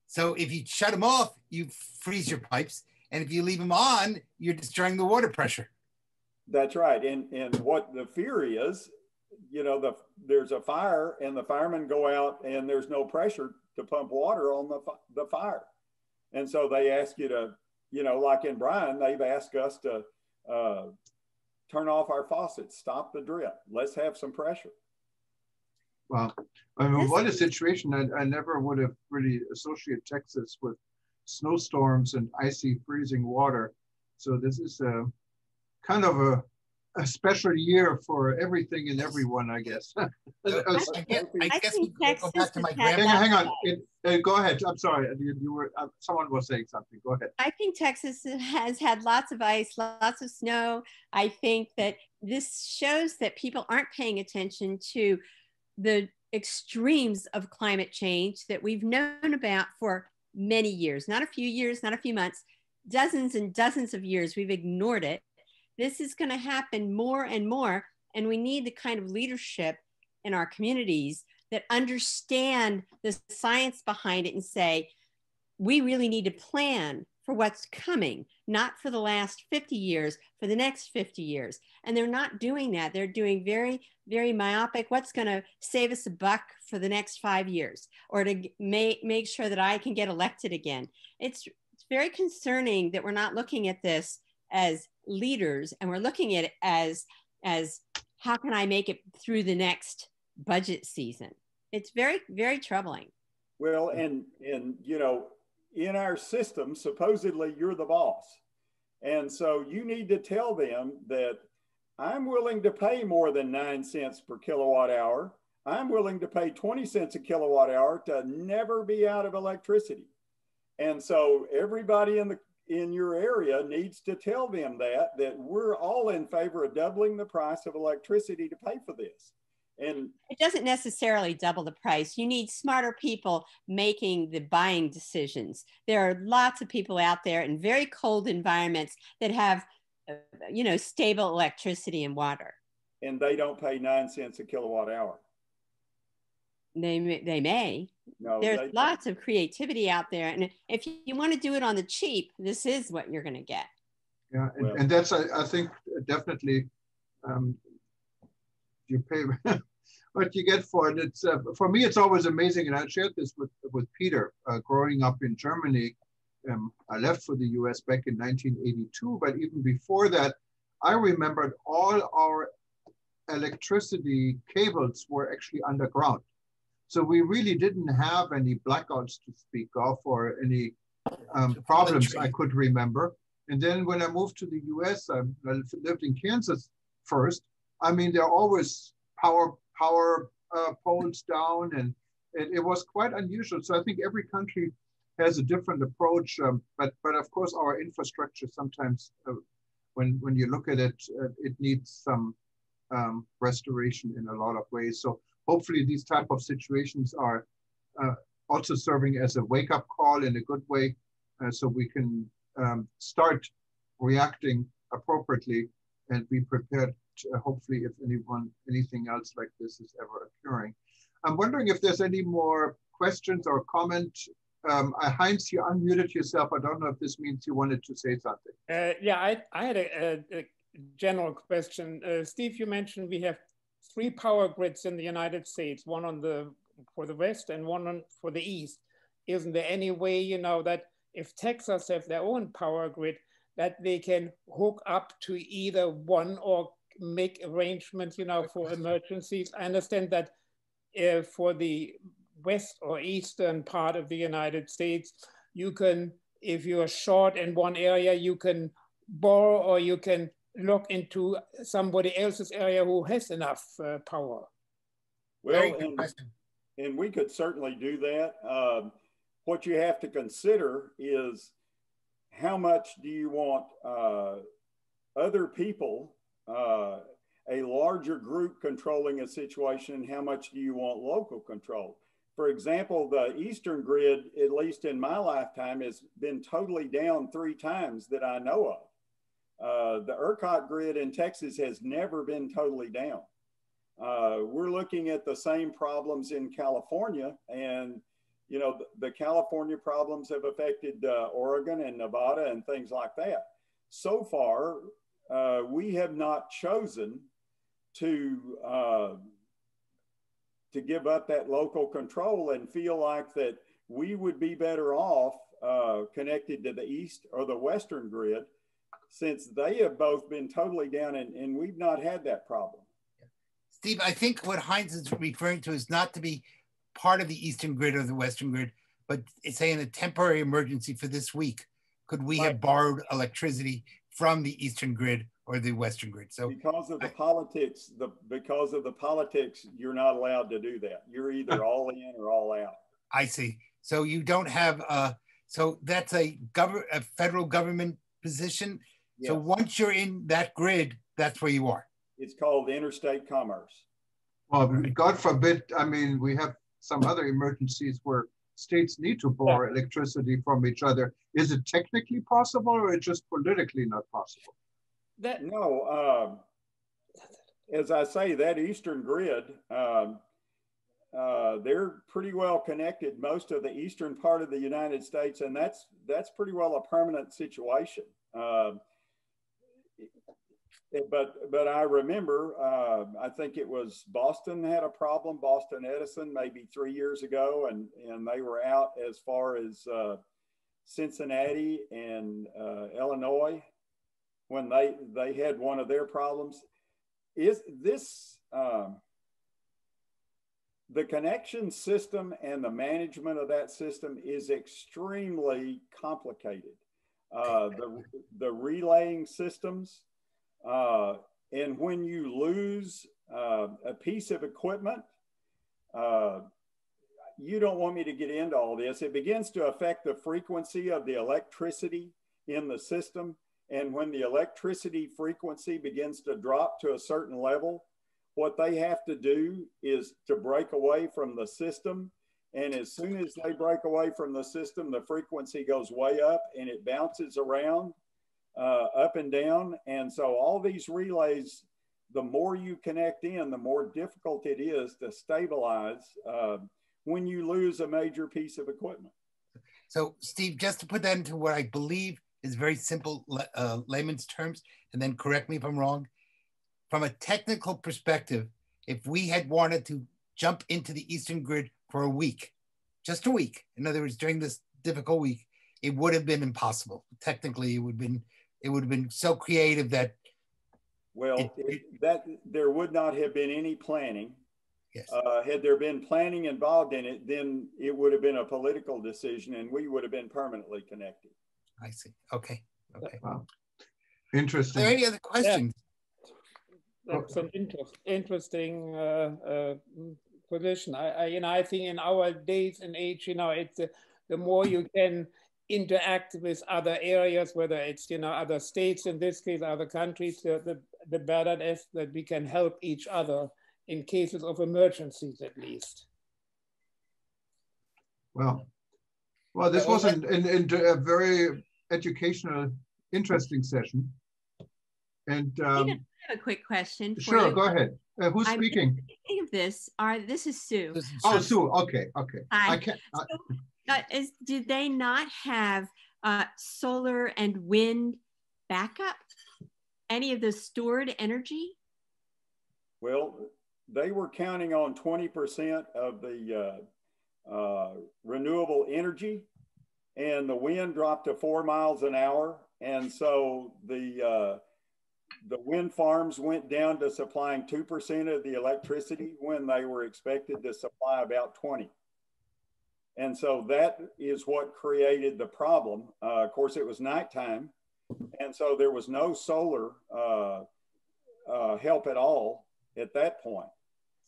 so if you shut them off, you freeze your pipes. And if you leave them on, you're destroying the water pressure. That's right. And what the fear is, you know, there's a fire and the firemen go out and there's no pressure to pump water on the fire. And so they ask you to, you know, like in Bryan, they've asked us to turn off our faucets, stop the drip. Let's have some pressure. Wow. I mean, what a situation. I never would have really associated Texas with snowstorms and icy freezing water. So this is kind of a special year for everything and everyone, I guess. I guess we go back to my Hang on. Go ahead. I'm sorry. You were someone was saying something. Go ahead. I think Texas has had lots of ice, lots of snow. I think that this shows that people aren't paying attention to the extremes of climate change that we've known about for many years, not a few years, not a few months, dozens and dozens of years. We've ignored it. This is going to happen more and more. And we need the kind of leadership in our communities that understand the science behind it and say, we really need to plan for what's coming, not for the last 50 years, for the next 50 years. And they're not doing that. They're doing very, very myopic, what's going to save us a buck for the next 5 years, or to make sure that I can get elected again. It's very concerning that we're not looking at this as leaders, and we're looking at it as how can I make it through the next budget season? It's very, very troubling. Well, and you know, in our system, supposedly you're the boss. And so you need to tell them that I'm willing to pay more than 9 cents per kilowatt hour. I'm willing to pay 20 cents a kilowatt hour to never be out of electricity. And so everybody in your area needs to tell them that we're all in favor of doubling the price of electricity to pay for this. And it doesn't necessarily double the price. You need smarter people making the buying decisions. There are lots of people out there in very cold environments that have, stable electricity and water. And they don't pay 9 cents a kilowatt hour. They may. No, there's lots of creativity out there. And if you want to do it on the cheap, this is what you're going to get. Yeah, and that's, I think, definitely, you pay what you get for it. It's for me, it's always amazing, and I shared this with Peter. Growing up in Germany, I left for the U.S. back in 1982, but even before that, I remembered all our electricity cables were actually underground. So we really didn't have any blackouts to speak of or any problems I could remember. And then when I moved to the US, I lived in Kansas first. I mean, there are always power poles down, and it was quite unusual. So I think every country has a different approach. But of course, our infrastructure sometimes, when you look at it, it needs some restoration in a lot of ways. So hopefully these type of situations are also serving as a wake-up call in a good way, so we can start reacting appropriately and be prepared to, hopefully, if anything else like this is ever occurring. I'm wondering if there's any more questions or comments. Heinz, you unmuted yourself. I don't know if this means you wanted to say something. Yeah, I had a general question. Steve, you mentioned we have 3 power grids in the United States, one for the West and one for the East. Isn't there any way, that if Texas have their own power grid, that they can hook up to either one or make arrangements, for emergencies? I understand that for the West or Eastern part of the United States, you can, if you're short in one area, you can borrow or you can look into somebody else's area who has enough power. Well, and we could certainly do that. What you have to consider is how much do you want other people, a larger group controlling a situation, and how much do you want local control? For example, the Eastern grid, at least in my lifetime, has been totally down 3 times that I know of. The ERCOT grid in Texas has never been totally down. We're looking at the same problems in California, and the California problems have affected Oregon and Nevada and things like that. So far, we have not chosen to give up that local control and feel like that we would be better off connected to the East or the Western grid, since they have both been totally down, and we've not had that problem. Steve, I think what Heinz is referring to is not to be part of the Eastern grid or the Western grid, but it's saying a temporary emergency for this week. Could we have borrowed electricity from the Eastern grid or the Western grid. So because of the politics, you're not allowed to do that. You're either all in or all out. I see. So you don't have so that's a federal government position. Yes. So once you're in that grid, that's where you are. It's called interstate commerce. Well, God forbid, I mean, we have some other emergencies where states need to borrow electricity from each other. Is it technically possible, or is it just politically not possible? No, as I say, that Eastern grid, they're pretty well connected, most of the eastern part of the United States, and that's pretty well a permanent situation. But I remember, I think it was Boston had a problem, Boston Edison, maybe 3 years ago, and they were out as far as Cincinnati and Illinois when they had one of their problems. Is this the connection system and the management of that system is extremely complicated. The relaying systems, and when you lose a piece of equipment, you don't want me to get into all this. It begins to affect the frequency of the electricity in the system. And when the electricity frequency begins to drop to a certain level, what they have to do is to break away from the system. And as soon as they break away from the system, the frequency goes way up and it bounces around up and down. And so all these relays, the more you connect in, the more difficult it is to stabilize when you lose a major piece of equipment. So Steve, just to put that into what I believe is very simple layman's terms, and then correct me if I'm wrong. From a technical perspective, if we had wanted to jump into the Eastern grid for a week, just a week, in other words, during this difficult week, it would have been impossible. Technically, it would have been so creative that. Well, there would not have been any planning. Yes. Had there been planning involved in it, then it would have been a political decision and we would have been permanently connected. I see. Okay. Okay. Wow. Interesting. Are there any other questions? Yeah. That's an interesting position. I think in our days and age, it's the more you can interact with other areas, whether it's other states, in this case other countries, the better it is that we can help each other in cases of emergencies, at least. Well, this was a very educational, interesting session. And I have a quick question. Sure, go ahead. Who's speaking? Thinking of this, this is Sue. Oh, Sue. Okay, okay. Hi. I can't. Did they not have solar and wind backup? Any of the stored energy? Well, they were counting on 20% of the renewable energy, and the wind dropped to 4 miles an hour. And so the wind farms went down to supplying 2% of the electricity when they were expected to supply about 20. And so that is what created the problem. Of course, it was nighttime, and so there was no solar help at all at that point.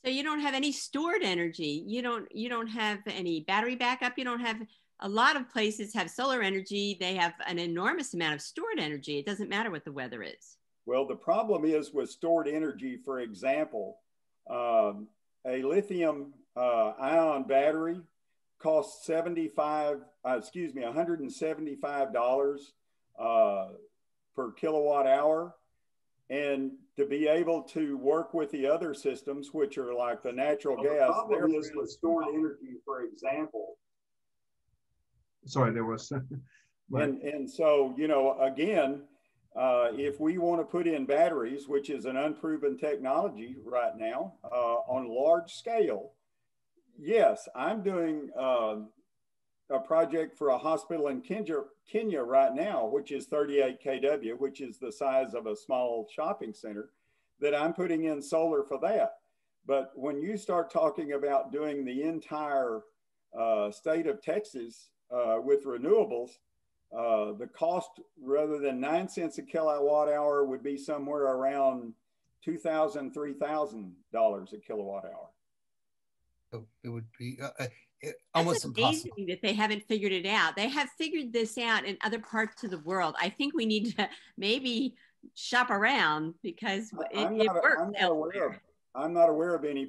So you don't have any stored energy. You don't have any battery backup. You don't have. A lot of places have solar energy. They have an enormous amount of stored energy. It doesn't matter what the weather is. Well, the problem is with stored energy, for example, a lithium ion battery costs $175 per kilowatt hour. And to be able to work with the other systems, which are like the natural gas. The problem is with stored energy, for example. Sorry, there was. And so, again, if we want to put in batteries, which is an unproven technology right now on a large scale, yes, I'm doing a project for a hospital in Kenya right now, which is 38 kW, which is the size of a small shopping center, that I'm putting in solar for that. But when you start talking about doing the entire state of Texas with renewables, The cost, rather than 9 cents a kilowatt hour, would be somewhere around $2,000, $3,000 a kilowatt hour. So it would be almost impossible. Amazing that they haven't figured it out. They have figured this out in other parts of the world. I think we need to maybe shop around because it works. I'm not aware of any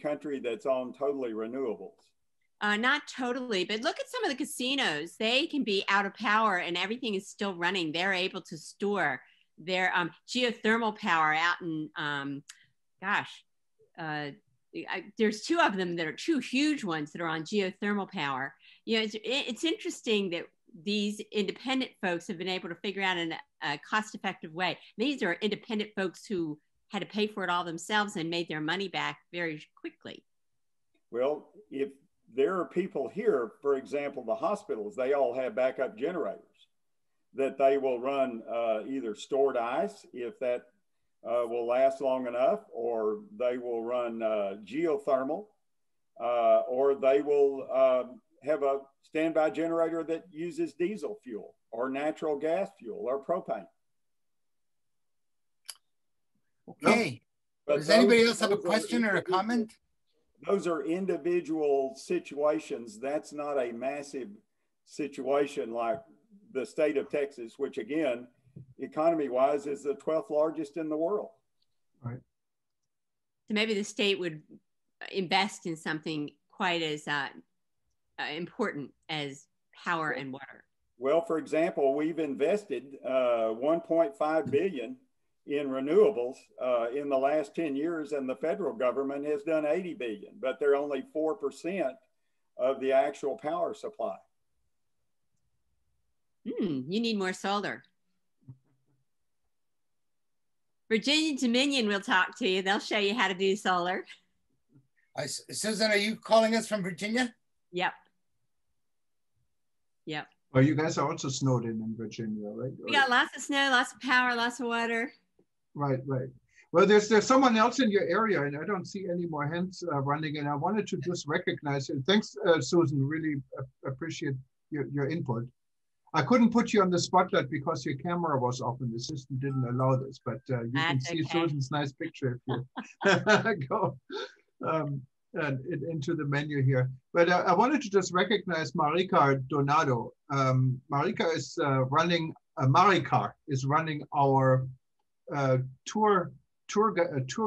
country that's on totally renewables. Not totally, but look at some of the casinos. They can be out of power and everything is still running. They're able to store their geothermal power out in, there's two of them that are two huge ones that are on geothermal power. You know, it's interesting that these independent folks have been able to figure out in a cost-effective way. These are independent folks who had to pay for it all themselves and made their money back very quickly. Well, if there are people here, for example, the hospitals, they all have backup generators that they will run either stored ice, if that will last long enough, or they will run geothermal, or they will have a standby generator that uses diesel fuel or natural gas fuel or propane. Okay. Does anybody else have a question or a comment? Those are individual situations. That's not a massive situation like the state of Texas, which again, economy-wise, is the 12th largest in the world. Right. So maybe the state would invest in something quite as important as power and water. Well, for example, we've invested $1.5 billion in renewables in the last 10 years, and the federal government has done $80 billion, but they're only 4% of the actual power supply. You need more solar. Virginia Dominion will talk to you. They'll show you how to do solar. Susan, are you calling us from Virginia? Yep. Yep. Well, you guys are also snowed in Virginia, right? We got lots of snow, lots of power, lots of water. Right, right. Well, there's someone else in your area, and I don't see any more hands running. And I wanted to just recognize it. Thanks, Susan. Really appreciate your input. I couldn't put you on the spotlight because your camera was off and the system didn't allow this. But you can see Susan's nice picture if you go into the menu here. But I wanted to just recognize Marika Donato. Marika is running. Marika is running our tour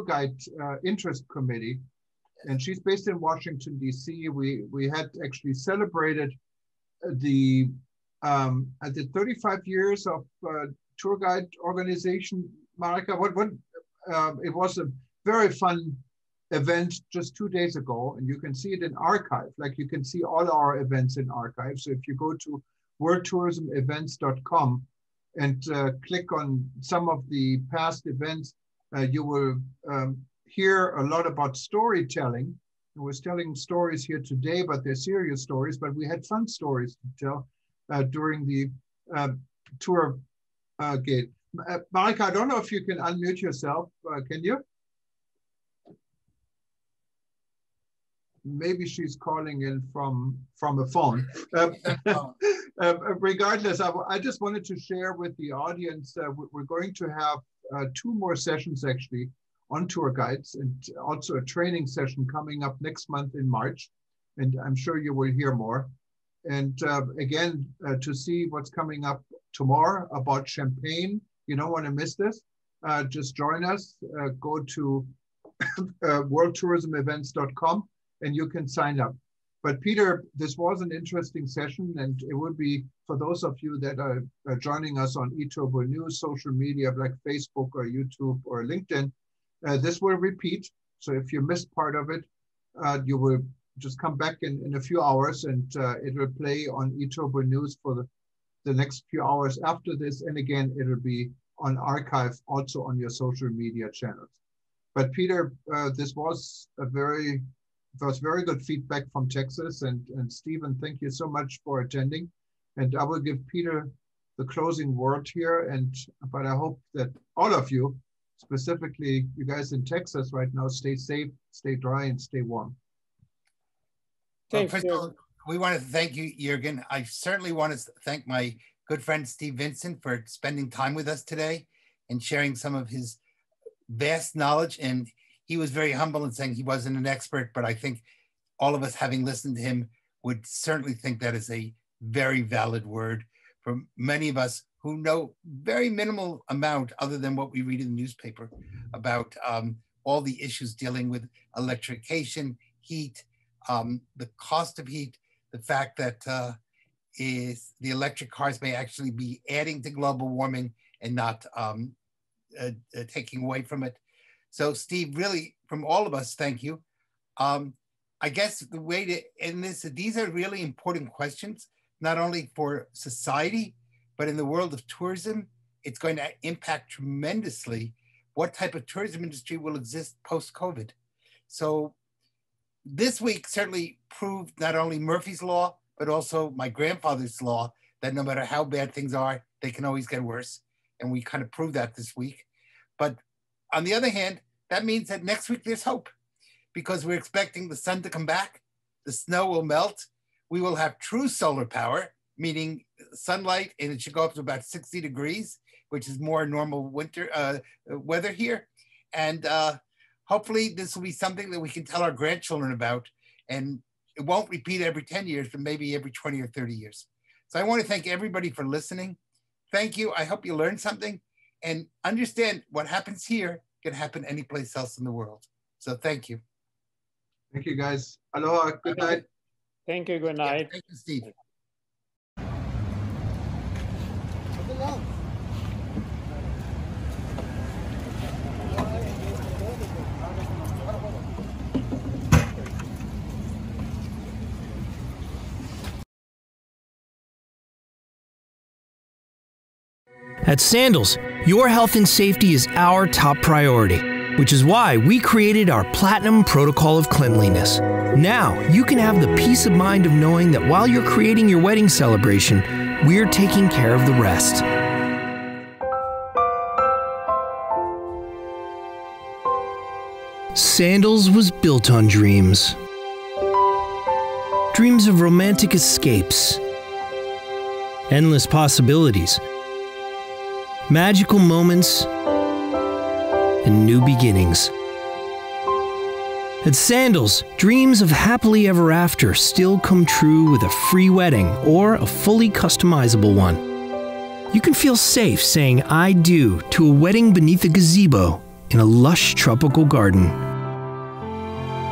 guide interest committee, and she's based in Washington D.C. We had actually celebrated the 35 years of tour guide organization. Marika, it was a very fun event just 2 days ago, and you can see it in archive. Like you can see all our events in archive. So if you go to worldtourismevents.com and click on some of the past events, you will hear a lot about storytelling. I was telling stories here today, but they're serious stories, but we had fun stories to tell during the tour gate. Marika, I don't know if you can unmute yourself. Can you? Maybe she's calling in from a phone. Regardless, I just wanted to share with the audience, we're going to have 2 more sessions actually on tour guides, and also a training session coming up next month in March. And I'm sure you will hear more. And again, to see what's coming up tomorrow about Champagne, you don't want to miss this. Just join us, go to worldtourismevents.com and you can sign up. But Peter, this was an interesting session, and it would be for those of you that are joining us on eTurbo News, social media like Facebook or YouTube or LinkedIn, this will repeat. So if you missed part of it, you will just come back in a few hours, and it will play on eTurbo News for the next few hours after this. And again, it will be on archive also on your social media channels. But Peter, this was very good feedback from Texas, and Stephen, thank you so much for attending. And I will give Peter the closing word here, but I hope that all of you, specifically you guys in Texas right now, stay safe, stay dry, and stay warm. Well, first of all, We want to thank you, Juergen. I certainly want to thank my good friend, Steve Vincent, for spending time with us today and sharing some of his vast knowledge. And he was very humble in saying he wasn't an expert, but I think all of us, having listened to him, would certainly think that is a very valid word for many of us who know very minimal amount other than what we read in the newspaper about all the issues dealing with electrification, heat, the cost of heat, the fact that is the electric cars may actually be adding to global warming and not taking away from it. So Steve, really, from all of us, thank you. I guess the way to end this, these are really important questions, not only for society, but in the world of tourism. It's going to impact tremendously what type of tourism industry will exist post-COVID. So this week certainly proved not only Murphy's Law, but also my grandfather's law, that no matter how bad things are, they can always get worse. And we kind of proved that this week. But on the other hand, that means that next week there's hope, because we're expecting the sun to come back, the snow will melt, we will have true solar power, meaning sunlight, and it should go up to about 60 degrees, which is more normal winter weather here. And hopefully this will be something that we can tell our grandchildren about, and it won't repeat every 10 years, but maybe every 20 or 30 years. So I want to thank everybody for listening. Thank you. I hope you learned something and understand what happens here can happen any place else in the world. So thank you. Thank you, guys. Aloha. Good night. Thank you. Good night. Yeah, thank you, Steve. At Sandals, your health and safety is our top priority, which is why we created our Platinum Protocol of Cleanliness. Now, you can have the peace of mind of knowing that while you're creating your wedding celebration, we're taking care of the rest. Sandals was built on dreams. Dreams of romantic escapes, endless possibilities, magical moments, and new beginnings. At Sandals, dreams of happily ever after still come true with a free wedding or a fully customizable one. You can feel safe saying I do to a wedding beneath a gazebo in a lush tropical garden.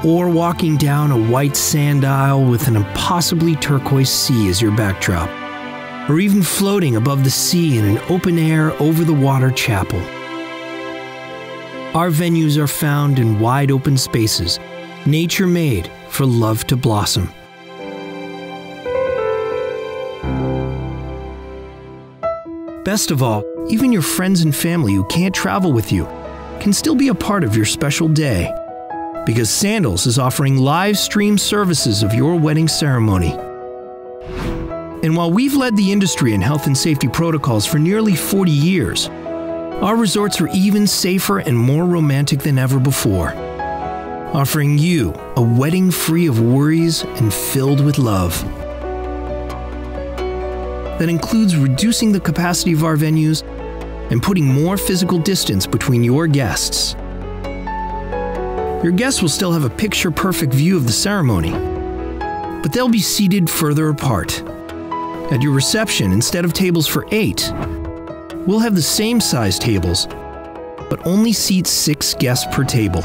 Or walking down a white sand aisle with an impossibly turquoise sea as your backdrop. Or even floating above the sea in an open-air, over-the-water chapel. Our venues are found in wide-open spaces, nature-made for love to blossom. Best of all, even your friends and family who can't travel with you can still be a part of your special day, because Sandals is offering live stream services of your wedding ceremony. And while we've led the industry in health and safety protocols for nearly 40 years, our resorts are even safer and more romantic than ever before, offering you a wedding free of worries and filled with love. That includes reducing the capacity of our venues and putting more physical distance between your guests. Your guests will still have a picture-perfect view of the ceremony, but they'll be seated further apart. At your reception, instead of tables for 8, we'll have the same size tables, but only seat 6 guests per table.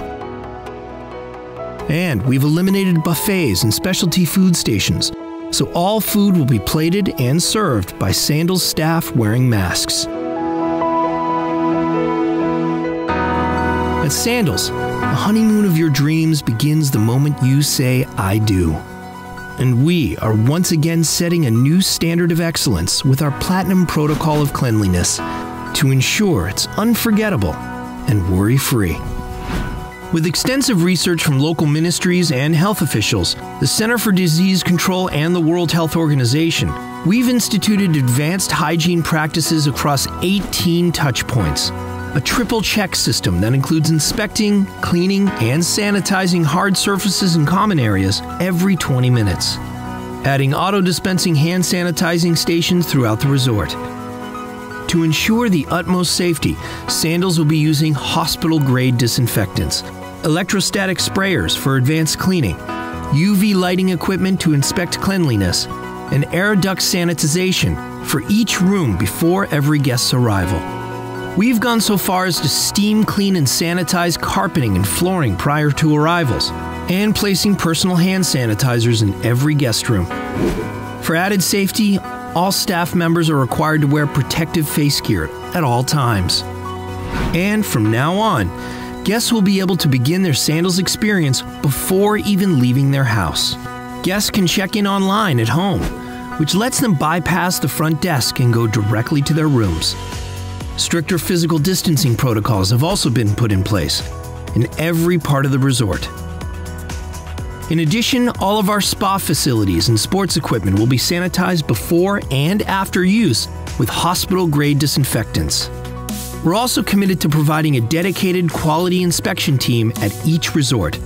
And we've eliminated buffets and specialty food stations, so all food will be plated and served by Sandals staff wearing masks. At Sandals, the honeymoon of your dreams begins the moment you say, I do. And we are once again setting a new standard of excellence with our Platinum Protocol of Cleanliness to ensure it's unforgettable and worry-free. With extensive research from local ministries and health officials, the Center for Disease Control and the World Health Organization, we've instituted advanced hygiene practices across 18 touchpoints. A triple check system that includes inspecting, cleaning, and sanitizing hard surfaces and common areas every 20 minutes. adding auto-dispensing hand sanitizing stations throughout the resort. To ensure the utmost safety, Sandals will be using hospital-grade disinfectants, electrostatic sprayers for advanced cleaning, UV lighting equipment to inspect cleanliness, and air duct sanitization for each room before every guest's arrival. We've gone so far as to steam clean and sanitize carpeting and flooring prior to arrivals, and placing personal hand sanitizers in every guest room. For added safety, all staff members are required to wear protective face gear at all times. And from now on, guests will be able to begin their Sandals experience before even leaving their house. Guests can check in online at home, which lets them bypass the front desk and go directly to their rooms. Stricter physical distancing protocols have also been put in place in every part of the resort. In addition, all of our spa facilities and sports equipment will be sanitized before and after use with hospital-grade disinfectants. We're also committed to providing a dedicated quality inspection team at each resort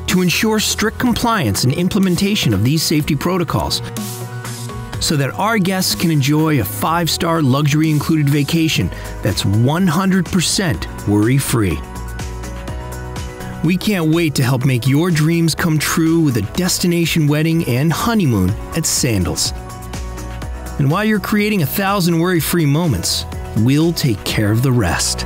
to ensure strict compliance and implementation of these safety protocols so that our guests can enjoy a 5-star luxury-included vacation that's 100% worry-free. We can't wait to help make your dreams come true with a destination wedding and honeymoon at Sandals. And while you're creating 1,000 worry-free moments, we'll take care of the rest.